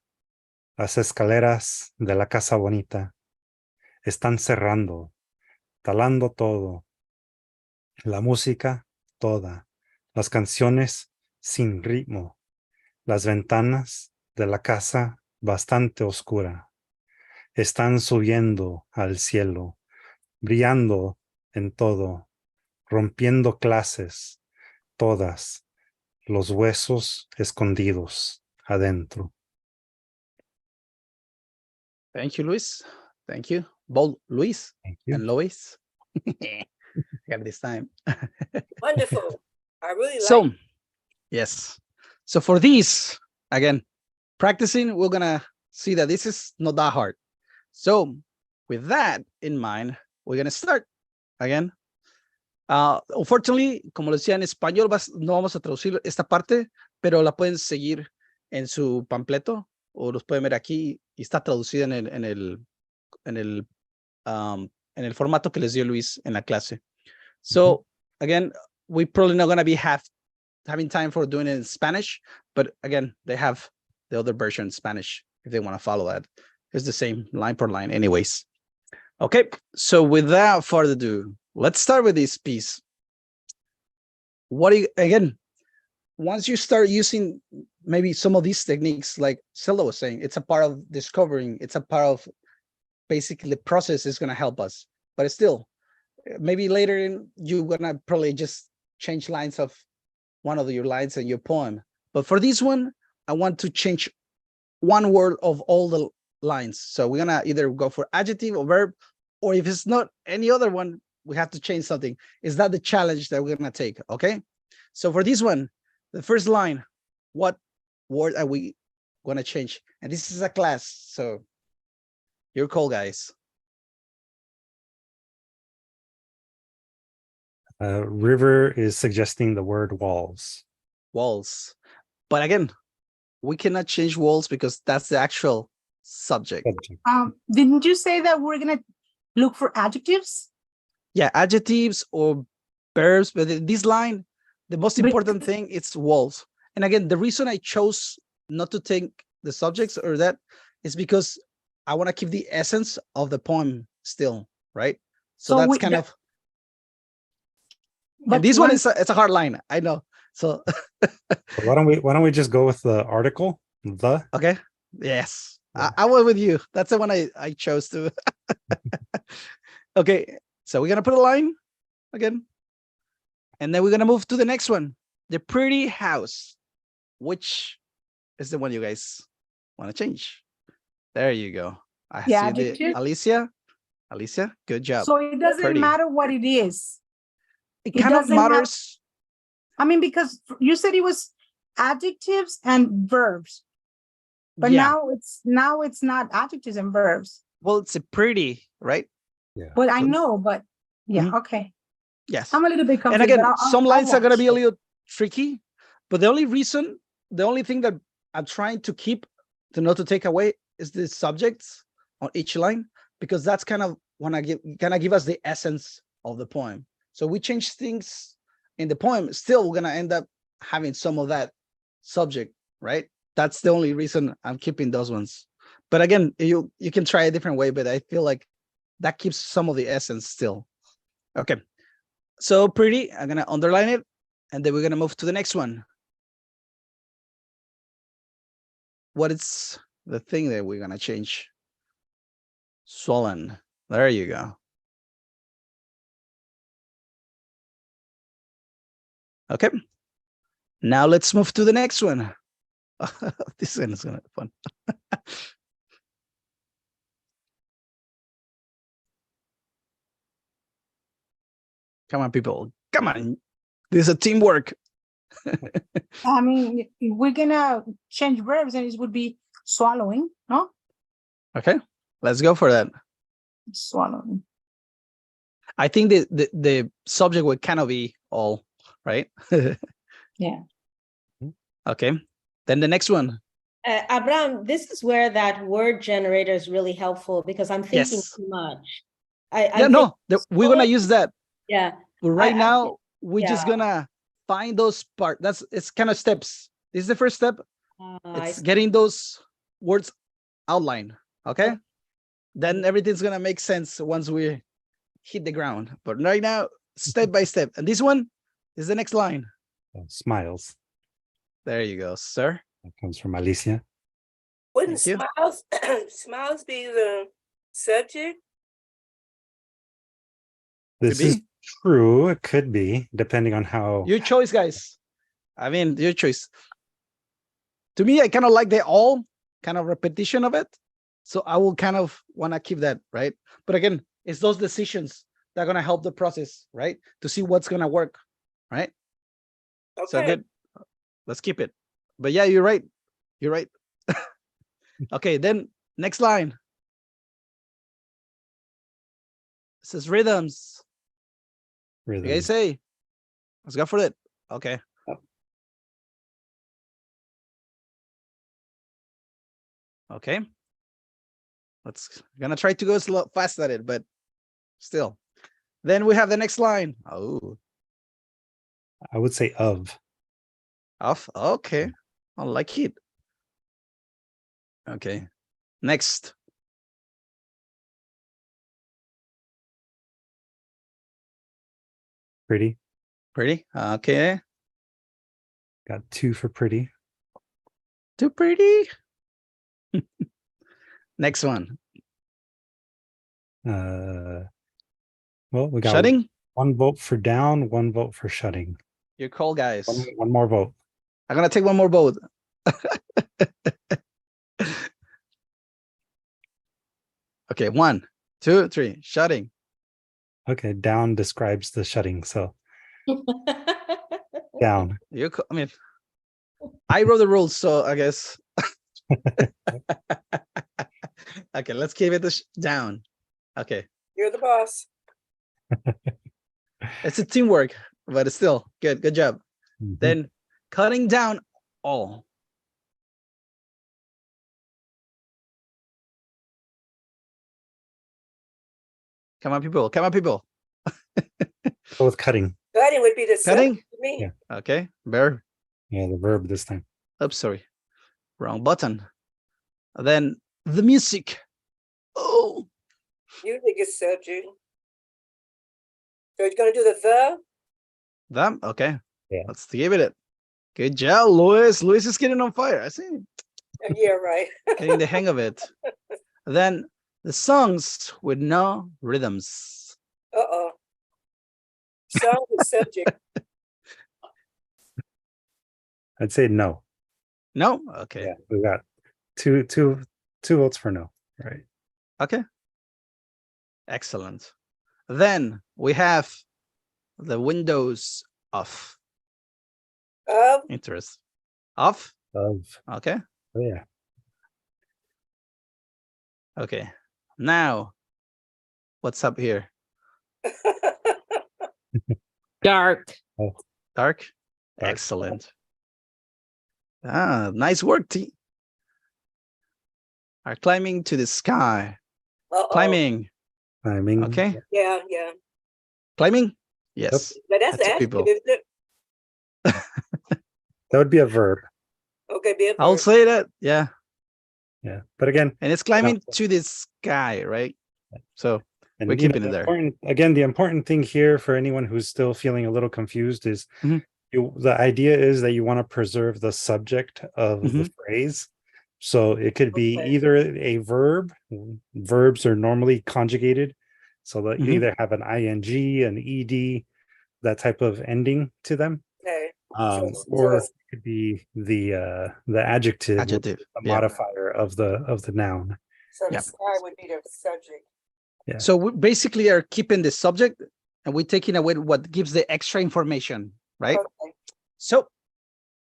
Las escaleras de la Casa Bonita están cerrando, talando todo. La música toda. Las canciones sin ritmo. Las ventanas de la casa bastante oscura. Están subiendo al cielo, brillando en todo, rompiendo clases, todas, los huesos escondidos adentro. Thank you, Luis. Thank you. Both Luis and Lois. Got this time. Wonderful. I really like it. Yes. So for these, again, practicing, we're gonna see that this is not that hard. So with that in mind, we're gonna start again. Unfortunately, como lo decía en español, no vamos a traducir esta parte, pero la pueden seguir en su panfleto o los pueden ver aquí y está traducida en el formato que les dio Luis en la clase. So again, we probably not going to be having time for doing it in Spanish, but again, they have the other version in Spanish if they want to follow that. It's the same line per line anyways. Okay, so without further ado, let's start with this piece. Again, once you start using maybe some of these techniques, like Zelda was saying, it's a part of discovering, it's a part of basically the process is going to help us. But still, maybe later you're going to probably just change lines of one of your lines in your poem. But for this one, I want to change one word of all the lines. So we're going to either go for adjective or verb, or if it's not any other one, we have to change something. Is that the challenge that we're going to take? Okay. So for this one, the first line, what word are we going to change? And this is a class, so your call, guys. River is suggesting the word walls. Walls. But again, we cannot change walls because that's the actual subject. Didn't you say that we're going to look for adjectives? Yeah, adjectives or verbs. But this line, the most important thing is walls. And again, the reason I chose not to take the subjects or that is because I want to keep the essence of the poem still, right? So that's kind of. But And this one is it's a hard line, I know. So Why don't we just go with the article? The okay, yes, Yeah. I was with you. That's the one I chose to. Okay, so we're gonna put a line again, and then we're gonna move to the next one, the pretty house. Which is the one you guys want to change? There you go. I The see adjective? Alicia, good job. So it doesn't Pretty. matter what it is. It it kind of doesn't matter- matters. I mean, because you said it was adjectives and verbs, but Yeah. now it's not adjectives and verbs. Well, it's a pretty, right? Yeah. But I So- know, but yeah, Mhm. okay. Yes. I'm a little bit confused. And again, but I'll some lines are going to watch be a it. little tricky, but the only thing that I'm trying to keep to not to take away is the subjects on each line, because that's kind of give us the essence of the poem. So we change things in the poem, still we're going to end up having some of that subject, right? That's the only reason I'm keeping those ones. But again, you can try a different way, but I feel like that keeps some of the essence still. Okay. So pretty, I'm going to underline it, and then we're going to move to the next one. What is the thing that we're going to change? Swollen. There you go. Okay. Now let's move to the next one. This one is going to be fun. Come on, people. Come on. This is a teamwork. I mean, if we're gonna change verbs, and it would be swallowing, no? Okay. Let's go for that. Swallowing. I think the subject would kind of be all, right? Yeah. Okay. Then the next one. Abraham, this is where that word generator is really helpful because I'm thinking Yes. too much. Yeah, no, we're going to use that. Yeah. But right I- now, we're just yeah. gonna find those parts. It's kind of steps. This is the first step. I It's see. getting those words outlined. Okay. Okay. Then everything's gonna make sense once we hit the ground. But right now, step by step. And this one is the next line. Smiles. There you go, sir. That comes from Alicia. Wouldn't Thank you. smiles be the subject? This Could is be. true. It could be, depending on how. Your choice, guys. I mean, your choice. To me, I kind of like the all kind of repetition of it. So I will kind of want to keep that, right? But again, it's those decisions that are going to help the process, right? To see what's going to work, right? Okay. So good. Let's keep it. But yeah, you're right. You're right. Okay, then next line. It says rhythms. You Rhythm. guys say, let's go for it. Okay. Okay. Gonna try to go slow, fast at it, but still. Then we have the next line. Oh, I would say of. off. Okay. I like it. Okay. Next. Pretty. Pretty. Okay. Got 2 for pretty. Too pretty. Next one. Well, we got Shutting. 1 vote for down, 1 vote for shutting. Your call, guys. One more vote. I'm gonna take one more vote. Okay, 1, 2, 3. Shutting. Okay, down describes the shutting, so down. I mean, I wrote the rules, so I guess. Okay, let's keep it down. Okay, You're the boss. it's a teamwork, but it's still good. Good job. Mhm. Then cutting down all. Come on, people. Come on, people. Go with cutting. Cutting would be the Cutting? subject to me. Yeah. Okay, Bear. Yeah, the verb this time. Oops, sorry. Wrong button. Then the music. Oh, Music is subject. So you're gonna do the? them. Okay. Yeah. Let's give it. Good job, Luis. Luis is getting on fire. I see. Yeah, right. Getting the hang of it. Then the songs with no rhythms. Uh-oh. Song is subject. I'd say no. No? Okay. Yeah, we got two votes for no. Right. Okay. Excellent. Then we have the windows off. Interest. Off? Of. Okay. Oh, yeah. Okay. Now, what's up here? Dark. Dark? Dark. Excellent. Ah, nice work, T. Are climbing to the sky. Uh-oh. Climbing. Timing. Okay. Yeah, yeah. Climbing? Yes. But that's That's the people. adjective, isn't it? That would be a verb. Okay, be a I'll verb. say that. Yeah. Yeah. But again, And it's climbing to the sky, right? So and we're you know, keeping it there. the important thing here for anyone who's still feeling a little confused is Mhm. the idea is that you want to preserve the subject of the phrase. So it could be Okay. either a verb. Verbs are normally conjugated. So that you Mhm. either have an ing, an ed, that type of ending to them. Okay. Or it could be the adjective, which is Adjective. the Yeah. modifier of the noun. So the Yeah. sky would be the subject. Yeah. So we basically are keeping the subject and we're taking away what gives the extra information, right? Okay. So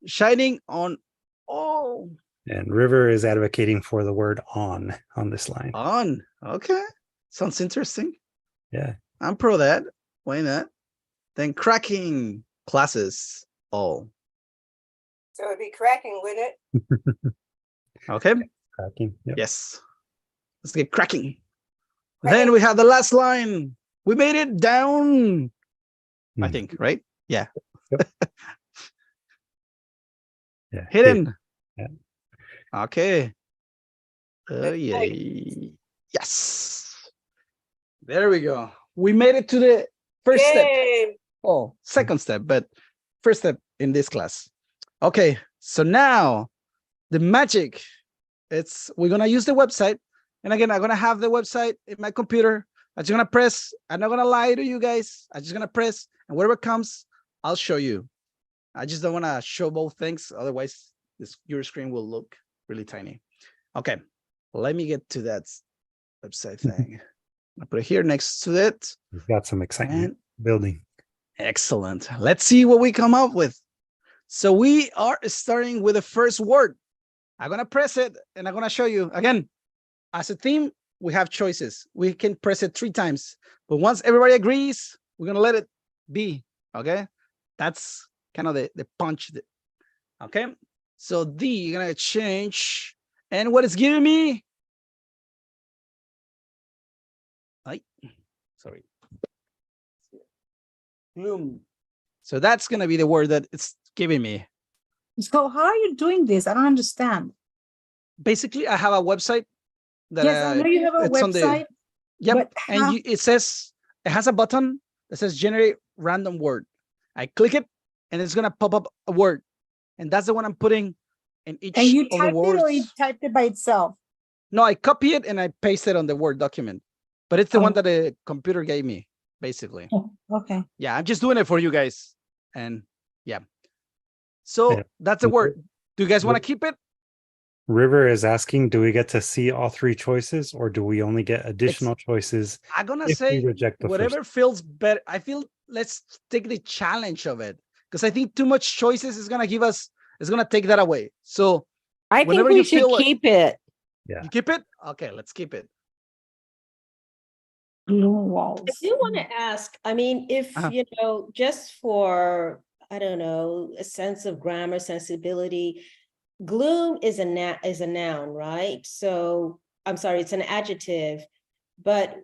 shining on all And River is advocating for the word on this line. on. Okay. Sounds interesting. Yeah. I'm pro that. Why not? Then cracking classes all. So it'd be cracking with it. Okay. Cracking. Yep. Yes. Let's get cracking. Then we have the last line. We made it down. I Mhm. think, right? Yeah. Yeah. Hidden. Yeah. Okay. That's Yeah. Yes. There we go. We made it to the first step. Yay! Oh, second step, but first step in this class. Okay. So now the magic, we're going to use the website. And again, I'm going to have the website in my computer. I'm just going to press. I'm not going to lie to you guys. I'm just going to press, and whatever comes, I'll show you. I just don't want to show both things. Otherwise, your screen will look really tiny. Okay. Let me get to that website thing. I'll put it here next to it. We've got some excitement And building. excellent. Let's see what we come up with. So we are starting with the first word. I'm going to press it and I'm going to show you again. As a team, we have choices. We can press it 3 times, but once everybody agrees, we're going to let it be. Okay. That's kind of the punch. Okay. So D, you're going to change. And what it's giving me? Sorry. Gloom. So that's going to be the word that it's giving me. So how are you doing this? I don't understand. Basically, I have a website that Yes, I know you have a it's on website. Yep. But And it has a button that says generate random word. I click it and it's going to pop up a word. And that's the one I'm putting in each And you of the typed it or you words. typed it by itself? No, I copy it and I paste it on the Word document. But it's the one Oh. that the computer gave me, basically. Oh, okay. Yeah, I'm just doing it for you guys. And yeah. So Yeah. that's the word. Do you guys want to keep it? River is asking, do we get to see all 3 choices, or do we only get additional choices I'm going to if we say reject the whatever feels better. I feel let's take the challenge of it, because I think too much choices is going to take that away. So I think whenever we you should feel like- keep it. Yeah. you keep it? Okay, let's keep it. Gloom walls. I do want to ask, I mean, if, Uh-huh. just for, I don't know, a sense of grammar sensibility, gloom is a noun, right? So, I'm sorry, it's an adjective, but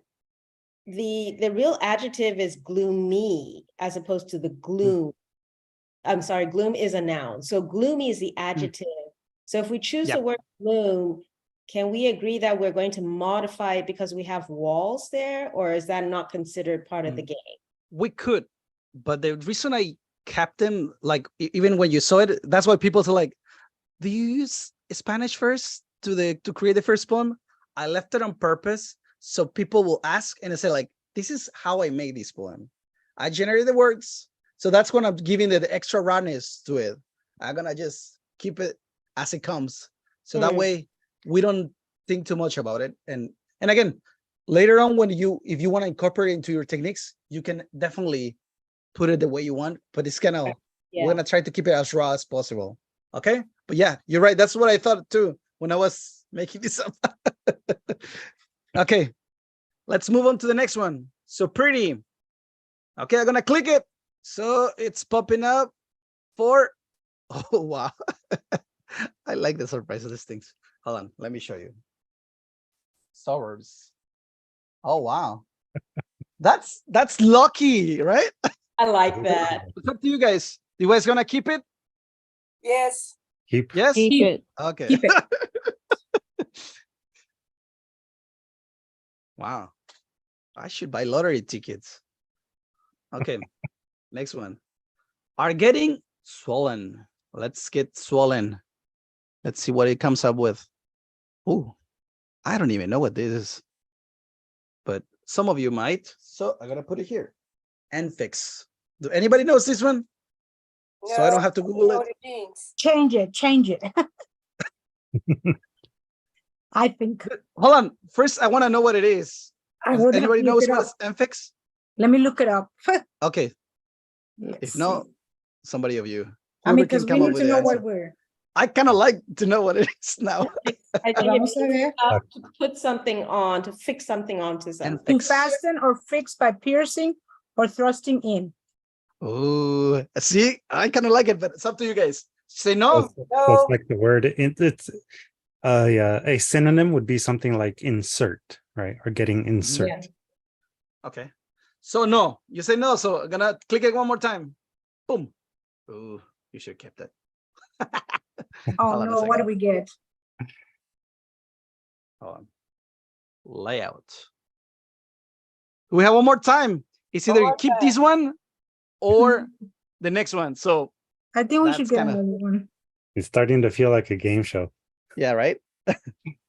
the real adjective is gloomy as opposed to the gloom. I'm sorry, gloom is a noun. So gloomy is the adjective. So if we choose Yep. the word gloom, can we agree that we're going to modify it because we have walls there, or is that not considered part of the game? We could, but the reason I kept them, like, even when you saw it, that's why people say, like, do you use Spanish first to create the first poem? I left it on purpose so people will ask and they say, like, this is how I made this poem. I generated the words, so that's when I'm giving the extra rawness to it. I'm gonna just keep it as it comes, so that way we don't think too much about it. And again, later on, when if you want to incorporate it into your techniques, you can definitely put it the way you want, but it's kind of, we're gonna try to keep it as raw as possible. Okay, but yeah, you're right. That's what I thought too when I was making this up. Okay, let's move on to the next one. So pretty. Okay, I'm gonna click it. So it's popping up for, oh wow. I like the surprise of these things. Hold on, let me show you. Suburbs. Oh wow. That's lucky, right? I like that. It's up to you guys. You guys gonna keep it? Yes. Keep. Yes? Keep it. Okay. Keep it. Wow. I should buy lottery tickets. Okay. Next one. Are getting swollen. Let's get swollen. Let's see what it comes up with. Oh, I don't even know what this is, but some of you might. So I'm gonna put it here. And fix. Do anybody knows this one? So I don't have to Google know it. the jeans. Change it. I think. Hold on. First, I want to know what it is. I would have Anybody to look knows it what up. is MFix? Let me look it up. Okay. Let's If no, see. somebody of you. I mean, Whoever can because we come up need with to the know answer. what we're. I kind of like to know what it is now. I think Vamos a ver. to put something on, to fix something onto something. And To fix. fasten or fix by piercing or thrusting in. Oh, see, I kind of like it, but it's up to you guys. Say So no. it's, so it's like the word. It's yeah. A synonym would be something like insert, right? Or getting insert. Yeah. Okay. So no, you say no. So I'm gonna click it one more time. Boom. Oh, you should have kept it. Oh Hold on a no, what do second. we get? Hold on. Layout. We have one more time. It's either more keep time. this one or the next one. So I think we should That's get kinda- another one. It's starting to feel like a game show. yeah, right.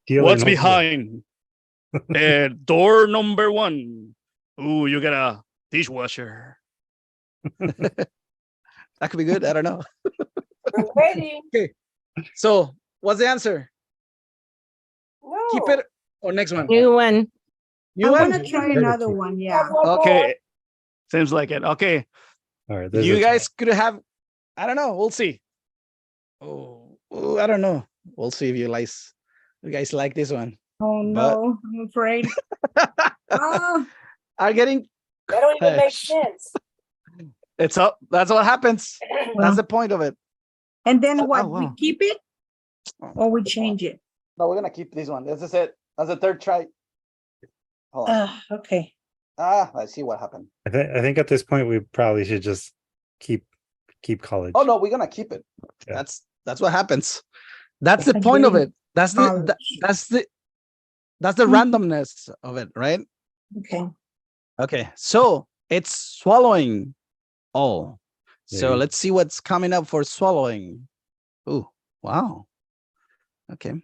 Feel What's it, no- behind door number 1? Ooh, you got a dishwasher. That could be good. I don't know. We're ready. So what's the answer? No. Keep it or next one? New one. You I want? want to try Better another keep- one. We Yeah. have one more. Okay. Seems like it. Okay. All right. there's You a guys could have, I don't know. We'll see. Oh, I don't know. We'll see if you guys like this one. Oh no, I'm afraid. Ah, Are getting, That don't even make Hush. sense. it's up. That's what happens. well, That's the point of it. and then Oh, what? wow. We keep it Oh, or we change it? No, we're gonna keep this one. This is it. That's the third try. Hold on. Okay. Let's see what happened. I think at this point we probably should just keep college. Oh no, we're gonna keep it. Yeah. That's what happens. That's the point of it. That's the that's the randomness of it, right? Okay. Okay, so it's swallowing. Oh, so Maybe. let's see what's coming up for swallowing. Oh, wow. Okay.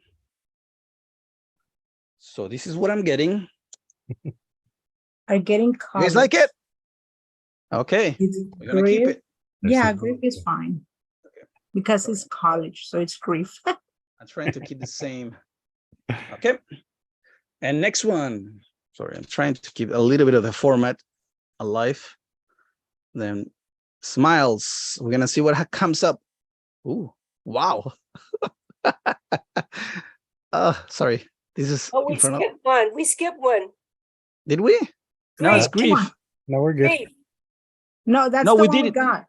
So this is what I'm getting. Are getting You caught. guys like it? Okay, we're gonna keep it. Yeah, There's grief is fine. Okay. Because Sorry. it's college, so it's grief. I'm trying to keep the same. Okay. And next one. Sorry, I'm trying to keep a little bit of the format alive. Then smiles. We're gonna see what comes up. Ooh, wow. Sorry. This is Oh, we in front of. skipped one. We skipped one. Did we? No, it's Grief. Come grief. on. No, we're good. Grief. No, that's No, the we one did we it. got.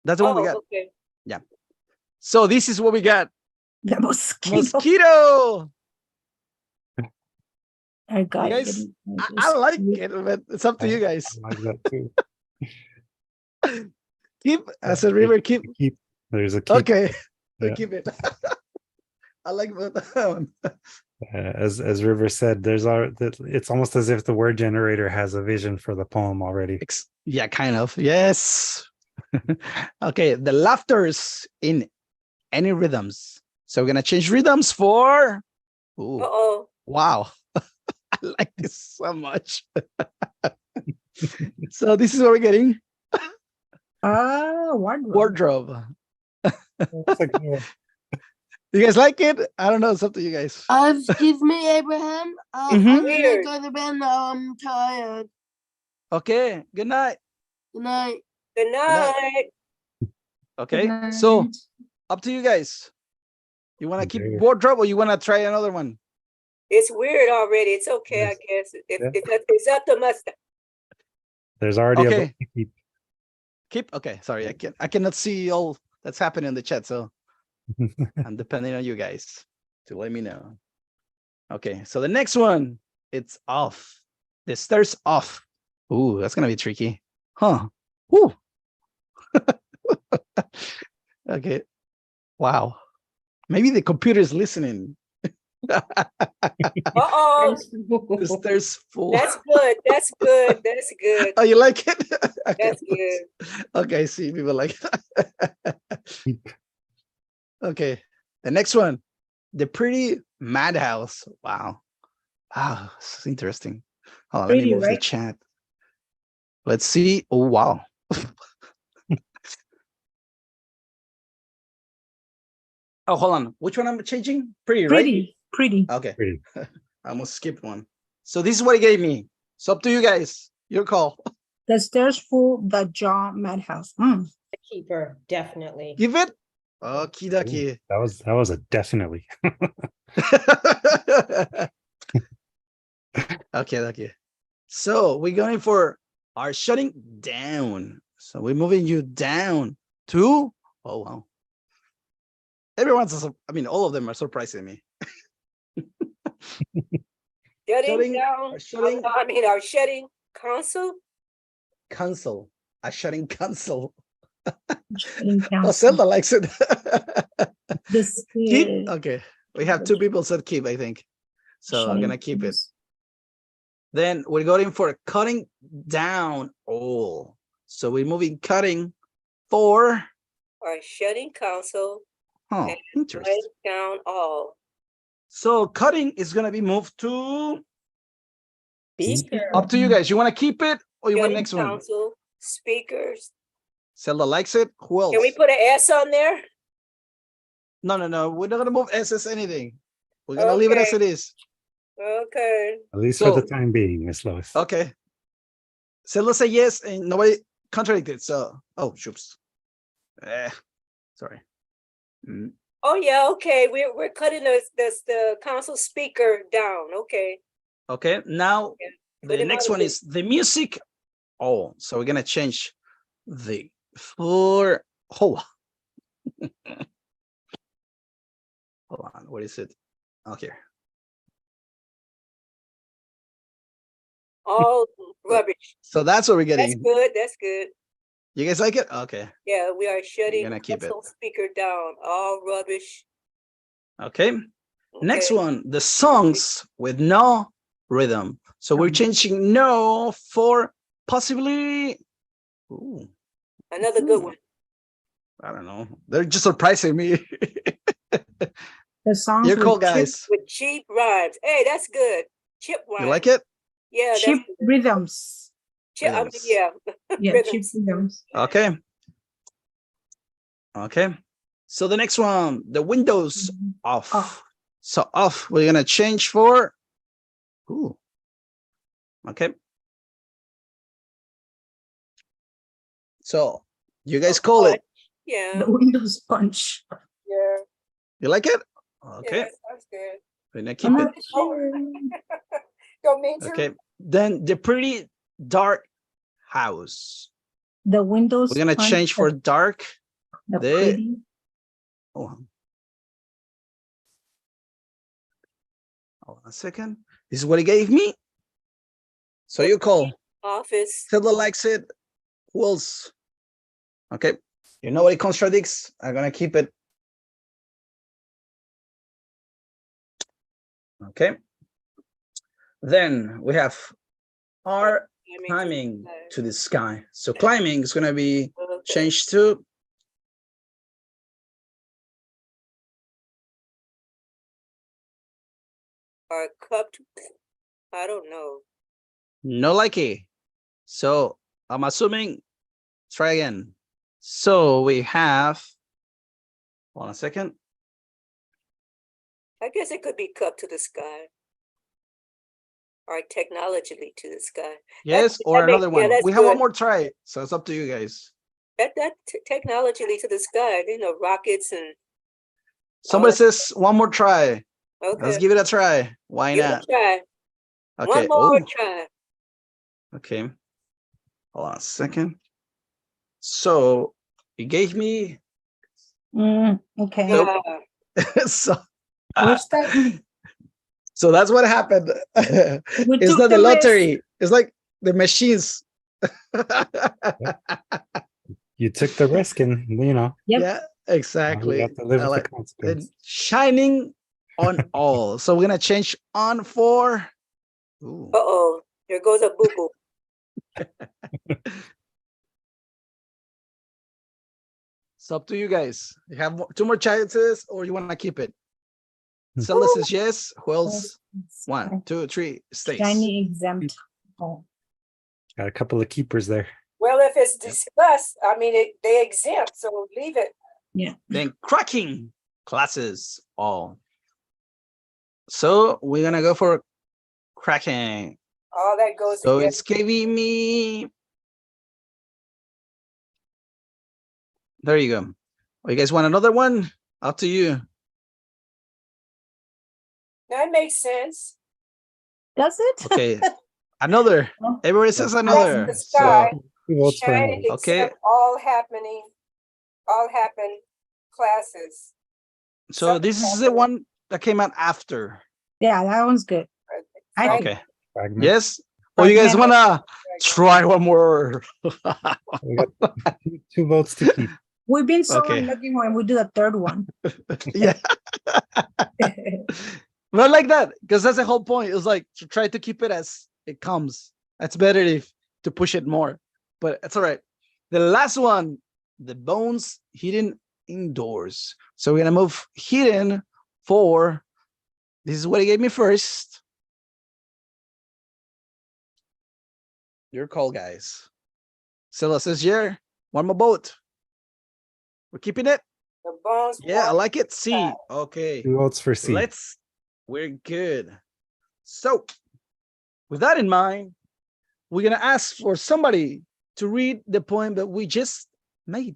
That's the one we Oh, got. okay. So this is what we got. The mosquito. Mosquito. I got You it. guys, I like it, but it's up to you guys. I like that too. Keep. I said river, keep. Keep. There's a keep. Okay. We Yeah. keep it. I like that one. As River said, it's almost as if the word generator has a vision for the poem already. Yeah, kind of. Yes. Okay, the laughters in any rhythms. So we're gonna change rhythms for. Ooh, Uh-oh. wow. I like this so much. So this is what we're getting. Wardrobe. Wardrobe. It's like, oh, You guys like it? I don't know. It's up to you guys. Excuse me, Abraham. Mhm. I'm gonna Weird. go to bed now. I'm tired. Okay. Good night. Good night. Good night. Okay. So up to you guys. You want to keep Okay. wardrobe or you want to try another one? It's weird already. It's okay, Yes. I guess. Yeah. It's up to Mustang. there's already Okay. a book to keep. Keep. Okay. Sorry. I cannot see all that's happening in the chat. So I'm depending on you guys to let me know. Okay. So the next one, it's off. The stairs off. Ooh, that's gonna be tricky. Huh. Woo. Okay. Wow. Maybe the computer is listening. Uh-oh. The stairs full. That's good. That's good. That's good. Oh, you like it? Okay. That's good. Okay, see, people like it. Okay, the next one, the pretty madhouse. Wow, wow, this is interesting. Oh, let me Pretty, move the right? chat. Let's see. Oh, wow. Oh, hold on. Which one I'm changing? Pretty, right? Pretty. Okay, Pretty. I almost skipped one. So this is what it gave me. It's up to you guys. Your call. The stairs full, the jaw madhouse. The keeper, definitely. Give it. Okie dokie. That was a definitely. Okay. So we're going for our shutting down. So we're moving you down to. Oh wow. All of them are surprising me. Shutting down. Our shutting Our shutting console. console. A shutting console. Shutting Oh, down. Zelda likes it. This Keep. Okay. We have two people said keep, I think. So I'm gonna keep it. Then we're going for cutting down all. So we're moving cutting for. Our shutting console. Oh, And interesting. write down all. So cutting is gonna be moved to. Speaker. Up to you guys. You want to keep it or you want Shutting next one? console. Speakers. Zelda likes it. Who else? Can we put an S on there? No. We're not gonna move SS anything. We're gonna leave it as Okay. it is. Okay. At least for the So- time being, Miss Lois. Okay. Zelda say yes, and nobody contradicted. So, oh, shoops. Sorry. Mm, Oh yeah, okay. We're cutting the console speaker down. Okay. Okay. Now Yeah. Put the him next out of one is the music. Oh, so we're gonna change the for. Oh. Hold on. What is it? Oh, here. all rubbish. So that's what we're That's getting. good. That's good. You guys like it? Okay. Yeah, we are shutting gonna keep it. console speaker down. All rubbish. Okay. Next Okay. one, the songs with no rhythm. So we're changing no for possibly. Ooh, Another good one. I don't know. They're just surprising me. The songs You're with cool, guys. With cheap rhymes. Hey, that's good. Chip rhymes. You like it? Yeah, cheap that's rhythms. chip. Rhythms. Yeah. Yeah, cheap Rhythms. rhythms. Okay. Okay. So the next one, the windows off. Off. So off, we're gonna change for. Ooh. Okay. So you guys call it. Yeah. The Windows punch. Yeah. You like it? Yeah, Okay. that's good. We're gonna keep it. Don't mean to. Okay. Then the pretty dark house. The Windows We're gonna punch, change for dark. the the- pretty. Oh, hold on a second. This is what he gave me. So you call. Office. Hilda likes it. Who else? Okay. If nobody contradicts, I'm gonna keep it. Okay. Then we have our climbing to the sky. So climbing is gonna be changed to Our cup. I don't know. no likey. So I'm assuming, try again. So we have, hold on a second. I guess it could be cup to the sky. Or technologically to the sky. Yes, or that makes- another yeah, one. that's We have one good. more try, so it's up to you guys. That technologically to the sky, you know, rockets and Somebody that says one more try. okay. Let's give it a try. Why Give it not? a try. Okay. One more Oh, try. okay. Hold on a second. So it gave me Okay. Nope. Yeah. so, What's that? so that's what happened. We It's took not the the risk. lottery. It's like the machines. You took the risk, and you know, Yep. Yeah, now you exactly. have to live I with the like consequence. shining on all. So we're gonna change on for. Ooh. Uh-oh. Here goes a boo-boo. It's up to you guys. You have two more chances, or you want to keep it. Hmm. Stella says yes. Who else? 1, 2, 3. Stays. Shiny exempt. Oh. Got a couple of keepers there. Well, if it's discussed, I mean, they exempt, so leave it. Then cracking classes all. So we're gonna go for cracking. All that goes So together. it's giving me. There you go. Oh, you guys want another one? Up to you. That makes sense. Does it? Okay. Another. Everybody says another. the sky. So Who votes for Shining another? Okay. except all happen classes. so this is the one that came out after. Yeah, that one's good. I think. Okay. Fragment. Yes. Or you guys Fragmented. wanna try one more? We got two votes to keep. We've been so Okay. unlucky when we do the third one. Yeah. Not like that, because that's the whole point. It was like to try to keep it as it comes. That's better if to push it more, but it's all right. The last one, the bones hidden indoors. So we're gonna move hidden for. This is what he gave me first. Your call, guys. Silla says, yeah, one more boat. We're keeping it. The bones. Yeah, I walk like it. C. inside. Okay. Two votes for C. We're good. So, with that in mind, we're going to ask for somebody to read the poem that we just made.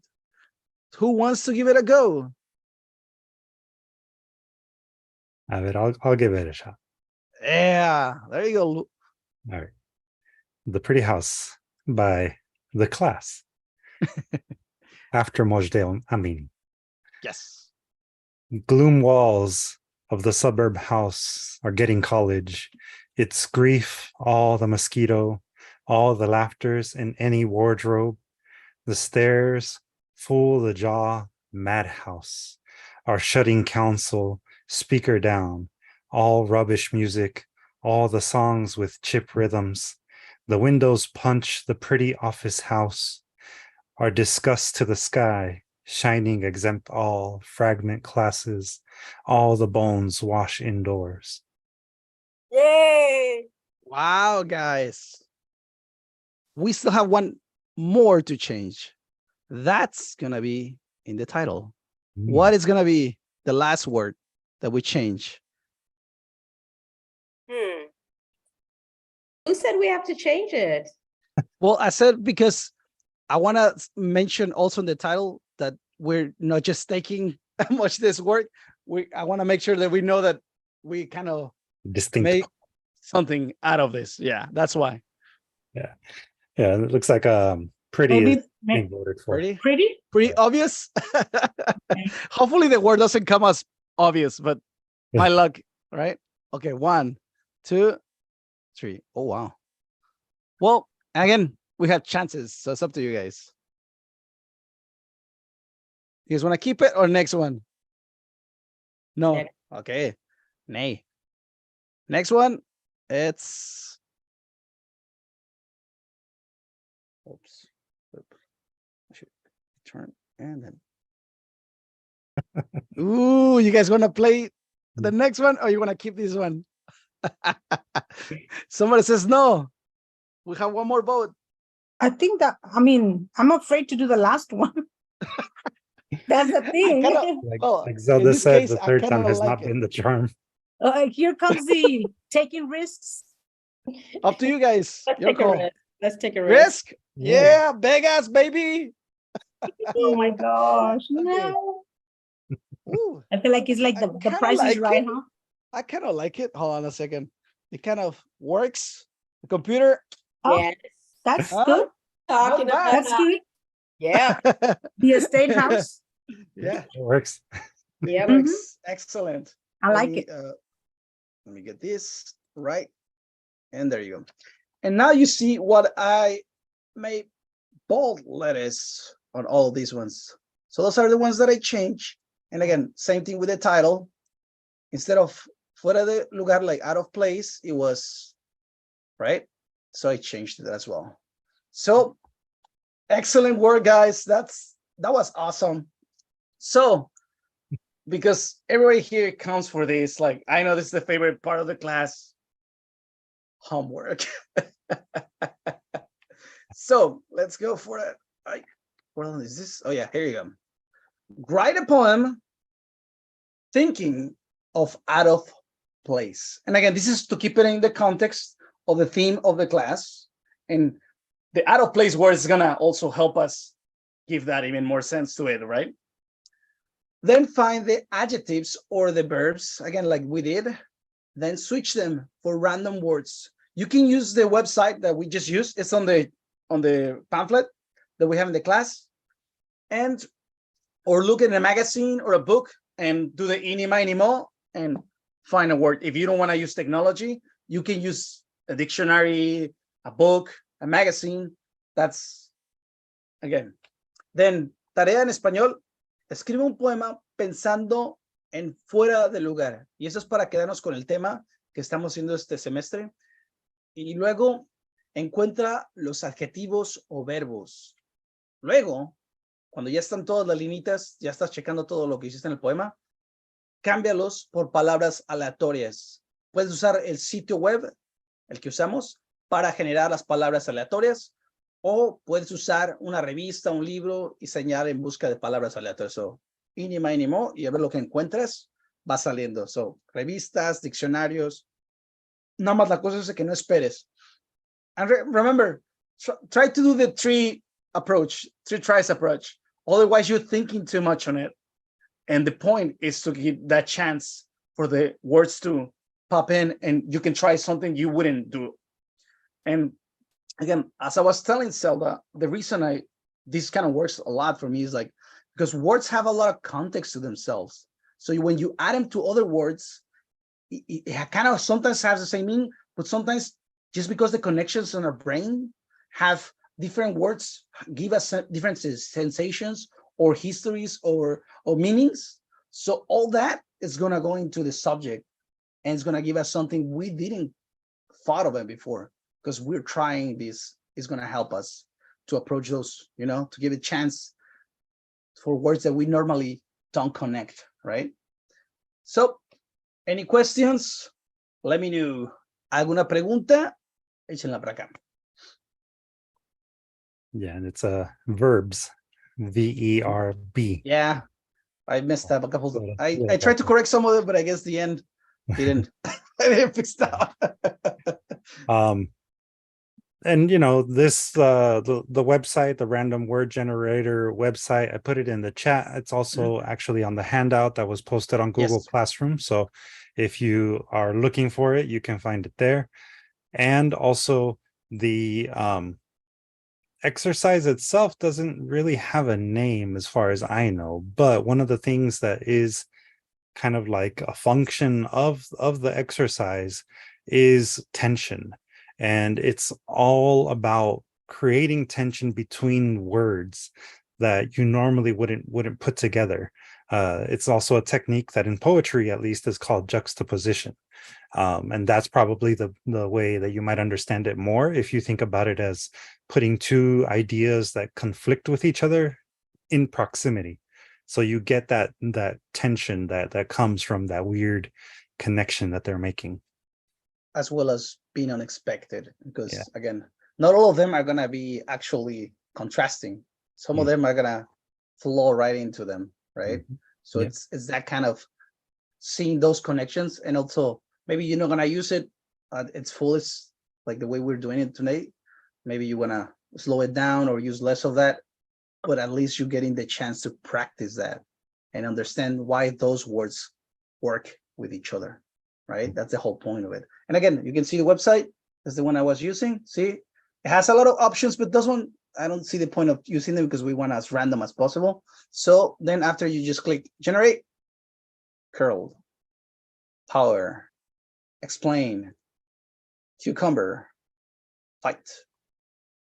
Who wants to give it a go? I'll give it a shot. Yeah, there you go. All right. The Pretty House by The Class. After Mojdeh Amin. Yes. Gloom walls of the suburb house are getting college. It's grief, all the mosquito, all the laughters in any wardrobe. The stairs, full the jaw, madhouse. Our shutting council, speaker down. All rubbish music, all the songs with chip rhythms. The windows punch the pretty office house. Our disgust to the sky, shining exempt all fragment classes, all the bones wash indoors. Yay! Wow, guys. We still have one more to change. That's going to be in the title. What is going to be the last word that we change? Who said we have to change it? Well, I said because I want to mention also in the title that we're not just taking much this work. I want to make sure that we know that we kind of Distinct. make something out of this. Yeah, that's why. Yeah, it looks like pretty Maybe is being voted for. Pretty obvious. Hopefully the word doesn't come as obvious, but my luck, right? Okay, 1, 2, 3. Oh, wow. Well, again, we have chances, so it's up to you guys. You guys want to keep it or next one? No. Next. Okay. Nay. Next one. It's. Oops. I should turn and then. Ooh, you guys want to play the next one or you want to keep this one? Somebody says no. We have one more vote. I think that, I mean, I'm afraid to do the last one. That's the thing. Like Zelda this said, case, the I third time kinda has like not it. been the charm. Here comes the taking risks. Up to you guys. Let's Your take a call. risk. Let's take a risk. Risk? Yeah, Vegas, baby. Oh my gosh, Okay. no. Ooh, I feel like it's like I the kinda price is like right, it. huh? I kind of like it. Hold on a second. It kind of works. The computer. Oh, Yes. that's Huh? good. Talking bad. about That's good. Yeah. The estate house. Yeah, It works. Yeah. it works. Excellent. I like it. Let me get this right. And there you go. And now you see what I made bold letters on all these ones. So those are the ones that I change. And again, same thing with the title. Instead of fuera de lugar, like out of place, it was right. So I changed it as well. So excellent work, guys. That was awesome. So because everybody here counts for this, like I know this is the favorite part of the class. Homework. So let's go for it. Where is this? Oh yeah, here you go. Write a poem thinking of out of place. And again, this is to keep it in the context of the theme of the class. And the out of place word is gonna also help us give that even more sense to it, right? Then find the adjectives or the verbs, again, like we did, then switch them for random words. You can use the website that we just used. It's on the pamphlet that we have in the class. And or look at a magazine or a book and do the ini, mini, mo, and find a word. If you don't want to use technology, you can use a dictionary, a book, a magazine. That's, again. Then, tarea en español, escribe un poema pensando en fuera de lugar. Y eso es para quedarnos con el tema que estamos haciendo este semestre. Y luego, encuentra los adjetivos o verbos. Luego, cuando ya están todas las linitas, ya estás checando todo lo que hiciste en el poema, cámbialos por palabras aleatorias. Puedes usar el sitio web, el que usamos, para generar las palabras aleatorias, o puedes usar una revista, un libro y señalar en busca de palabras aleatorias. So, ini, mini, mo, y a ver lo que encuentres, va saliendo. So, revistas, diccionarios. Nada más la cosa es que no esperes. And remember, try to do the three tries approach. Otherwise, you're thinking too much on it. And the point is to give that chance for the words to pop in and you can try something you wouldn't do. And again, as I was telling Zelda, the reason this kind of works a lot for me is like, because words have a lot of context to themselves. So when you add them to other words, it kind of sometimes has the same meaning, but sometimes just because the connections in our brain have different words, give us different sensations or histories or meanings. So all that is going to go into the subject and it's going to give us something we didn't thought of it before, because we're trying this. Is going to help us to approach those, to give a chance for words that we normally don't connect, right? So, any questions? Let me know. ¿Alguna pregunta? Échenla para acá. Yeah, and it's verbs, VERB. Yeah, I messed up a couple. Yeah, I tried to correct some of it, but I guess the end didn't. I didn't fix that. And this the website, the random word generator website, I put it in the chat. It's also actually on the handout that was posted on Google Classroom. So if you are looking for it, you can find it there. And also the exercise itself doesn't really have a name as far as I know, but one of the things that is kind of like a function of the exercise is tension. And it's all about creating tension between words. that you normally wouldn't put together. It's also a technique that in poetry, at least, is called juxtaposition. And that's probably the way that you might understand it more if you think about it as putting two ideas that conflict with each other in proximity. So you get that tension that comes from that weird connection that they're making. As well as being unexpected, because Yeah. again, not all of them are gonna be actually contrasting. Some of them are gonna flow right into them, right? So Yeah. it's that kind of seeing those connections, and also maybe you're not gonna use it at its fullest, like the way we're doing it tonight. Maybe you wanna slow it down or use less of that, but at least you're getting the chance to practice that and understand why those words work with each other, right? That's the whole point of it. And again, you can see the website. That's the one I was using. See, it has a lot of options, but those one, I don't see the point of using them because we want as random as possible. So then after you just click generate, curled, power, explain, cucumber, fight,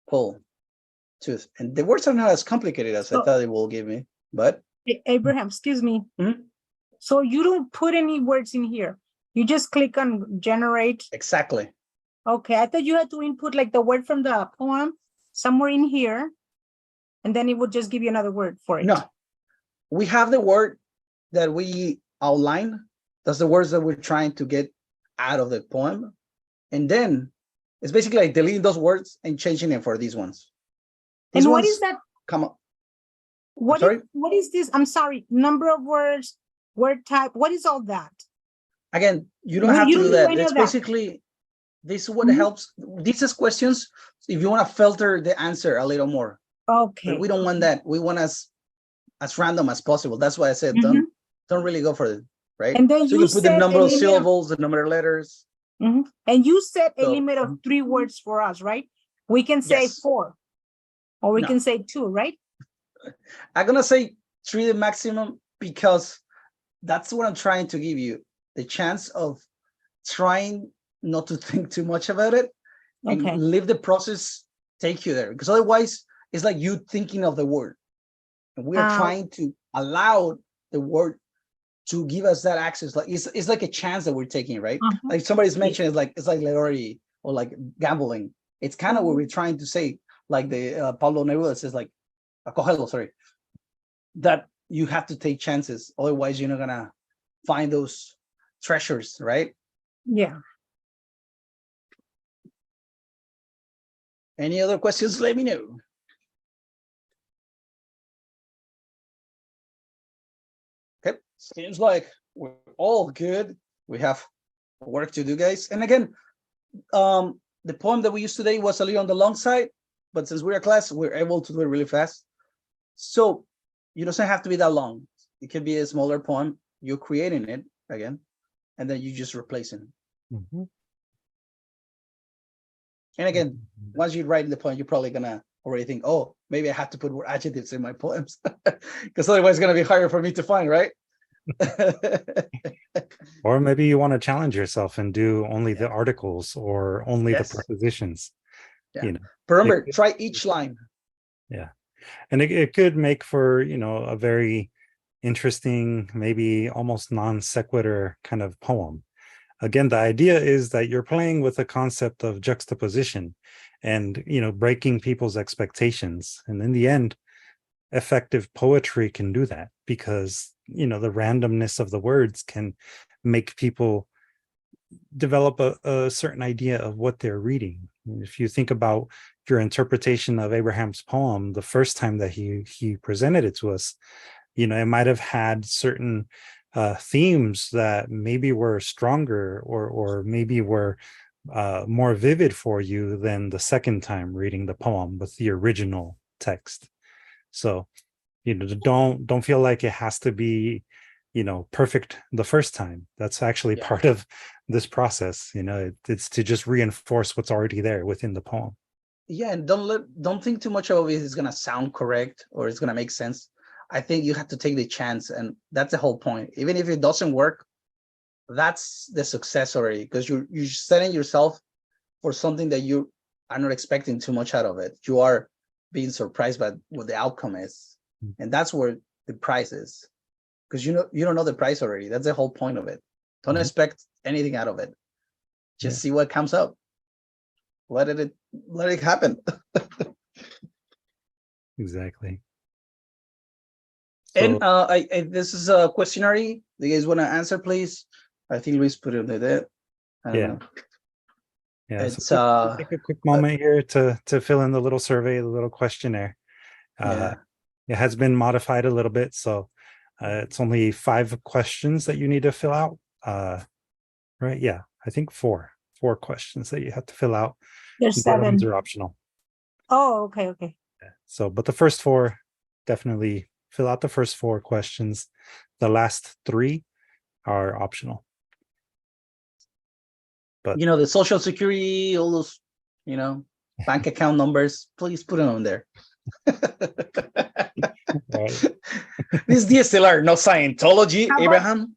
pull, tooth. And the words are not as complicated as I thought it will give me, but Abraham, excuse me. Mhm. So you don't put any words in here. You just click on generate. exactly. Okay, I thought you had to input like the word from the poem somewhere in here, and then it would just give you another word for it. No, we have the word that we outline. That's the words that we're trying to get out of the poem. And then it's basically like deleting those words and changing them for these ones. These And what ones is that? come up. What sorry? what is this? I'm sorry, number of words, word type, what is all that? Again, you don't Well, have you to do don't do that. any It's of that. basically, this is what Mhm. helps. These is questions if you want to filter the answer a little more. Okay. But we don't want that. We want as random as possible. That's why I said Mhm. don't really go for it, right? And then So you you can put the set number a of limit syllables, the number of letters. Mhm. And you set a So, limit of 3 words for us, right? We can say Yes. 4, or we No. can say 2, right? I'm gonna say 3 the maximum because that's what I'm trying to give you, the chance of trying not to think too much about it and Okay. leave the process take you there, because otherwise it's like you thinking of the word, and we are trying to allow the word to give us that access. Like it's like a chance that we're taking, right? Uh-huh. Like somebody's mentioned, it's like lottery or like gambling. It's kind of what we're trying to say, like the Pablo Neruda says, like Coelho, sorry, that you have to take chances, otherwise you're not gonna find those treasures, right? Yeah. Any other questions, let me know. Okay, seems like we're all good. We have work to do, guys. And again, the poem that we used today was a little on the long side, but since we're a class, we're able to do it really fast. So you doesn't have to be that long. It can be a smaller poem. You're creating it again, and then you just replace it. Mhm. And again, once you write the poem, you're probably gonna already think, oh, maybe I have to put more adjectives in my poems, because otherwise it's gonna be harder for me to find, right? Or maybe you want to challenge yourself and do only the articles or only the Yes. prepositions. Yeah. You know, But remember, try each line. yeah. And it could make for, a very interesting, maybe almost non sequitur kind of poem. Again, the idea is that you're playing with the concept of juxtaposition and, breaking people's expectations. And in the end, effective poetry can do that because, the randomness of the words can make people develop a certain idea of what they're reading. If you think about your interpretation of Abraham's poem, the first time that he presented it to us, it might have had certain themes that maybe were stronger or maybe were more vivid for you than the second time reading the poem with the original text. So, don't feel like it has to be, perfect the first time. That's actually part of this process. It's to just reinforce what's already there within the poem. Yeah, and don't think too much of it is gonna sound correct or it's gonna make sense. I think you have to take the chance, and that's the whole point. Even if it doesn't work, that's the success already, because you're setting yourself for something that you are not expecting too much out of it. You are being surprised by what the outcome is. And that's where the price is. Because you don't know the price already. That's the whole point of it. Don't expect anything out of it. Just see what comes up. Let it happen. Exactly. And So, this is a questionnaire. Do you guys want to answer, please? I think Luis put it there. I don't know. Yeah, It's so take a quick moment here to fill in the little survey, the little questionnaire. It has been modified a little bit, so it's only 5 questions that you need to fill out. Right? Yeah, I think 4 questions that you have to fill out. There's The other 7. ones are optional. Oh, okay. So, but the first 4, definitely fill out the first 4 questions. The last 3 are optional. But the social security, all those, bank account numbers, please put them on there. right. This DSTL, no Scientology, Abraham.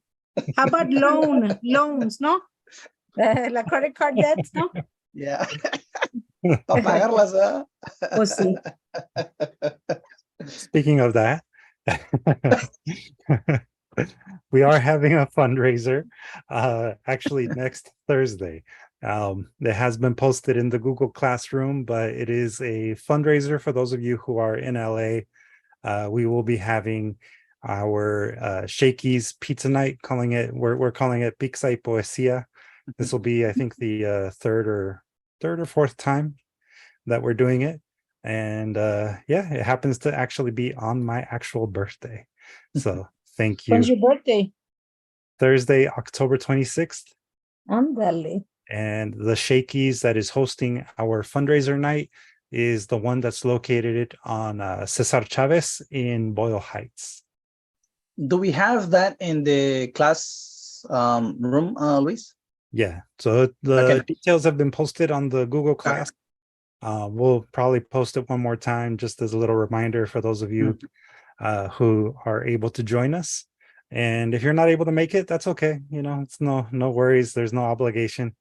How about loans, no? La credit card debts, no? Yeah. Para pagarlas, ¿eh? Pues sí. Speaking of that, we are having a fundraiser actually next Thursday. It has been posted in the Google Classroom, but it is a fundraiser for those of you who are in LA. We will be having our Shakey's Pizza Night, we're calling it Pizza y Poesía. This will be, I think, the third or fourth time that we're doing it. And it happens to actually be on my actual birthday. So thank you. When's your birthday? Thursday, October 26th. Ándale. And the Shakey's that is hosting our fundraiser night is the one that's located on Cesar Chavez in Boyle Heights. Do we have that in the class room, Luis? Yeah, so the details have been posted on the Google Class. We'll probably post it one more time just as a little reminder for those of you who are able to join us. And if you're not able to make it, that's okay. It's no worries. There's no obligation.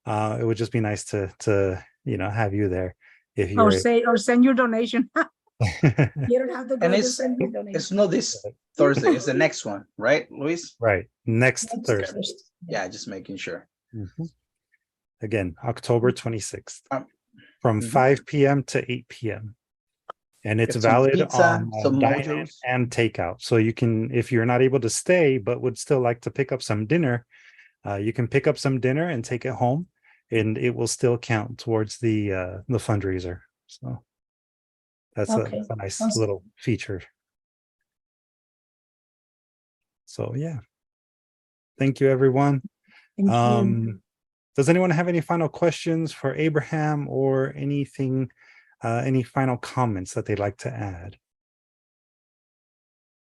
It would just be nice to have you there if you or send your donation. You don't have to go. And Send your donation. it's not this Thursday. It's the next one, right, Luis? Right, next Thursday. Yeah, just making sure. Again, October 26th from 5 p.m. to 8 p.m. And it's valid on dine-in and takeout. So you can, if you're not able to stay but would still like to pick up some dinner, you can pick up some dinner and take it home, and it will still count towards the fundraiser. So that's a nice little feature. So yeah, thank you, everyone. Thank you. Does anyone have any final questions for Abraham or anything? Any final comments that they'd like to add?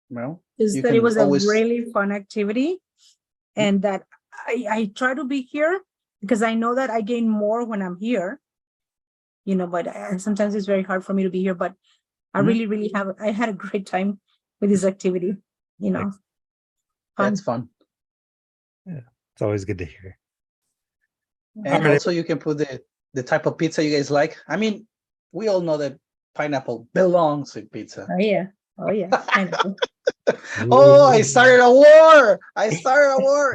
Well, is that it was a really fun activity, and that I try to be here because I know that I gain more when I'm here, but sometimes it's very hard for me to be here, but I really I had a great time with this activity, That's fun. Yeah, it's always good to hear. And also you can put the type of pizza you guys like. I mean, we all know that pineapple belongs with pizza. Oh yeah. Pineapple. Oh, I started a war.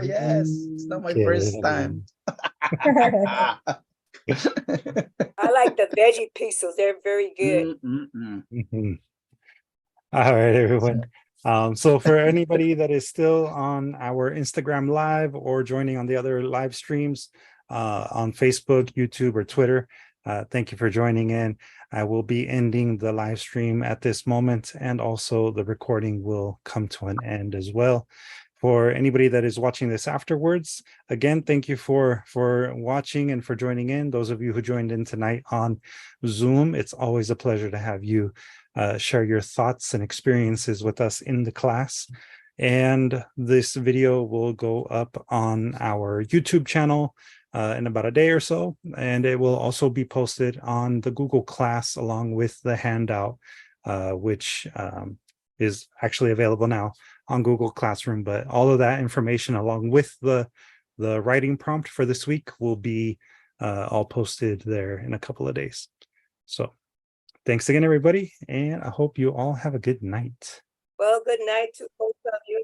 Yes, it's not my first time. I like the veggie pizzas. They're very good. All right, everyone. So for anybody that is still on our Instagram live or joining on the other live streams on Facebook, YouTube, or Twitter, thank you for joining in. I will be ending the live stream at this moment, and also the recording will come to an end as well. For anybody that is watching this afterwards, again, thank you for watching and for joining in. Those of you who joined in tonight on Zoom, it's always a pleasure to have you share your thoughts and experiences with us in the class. And this video will go up on our YouTube channel in about a day or so, and it will also be posted on the Google Class along with the handout, which is actually available now on Google Classroom. But all of that information along with the writing prompt for this week will be all posted there in a couple of days. So Thanks again, everybody. And I hope you all have a good night. Well, good night to both of you.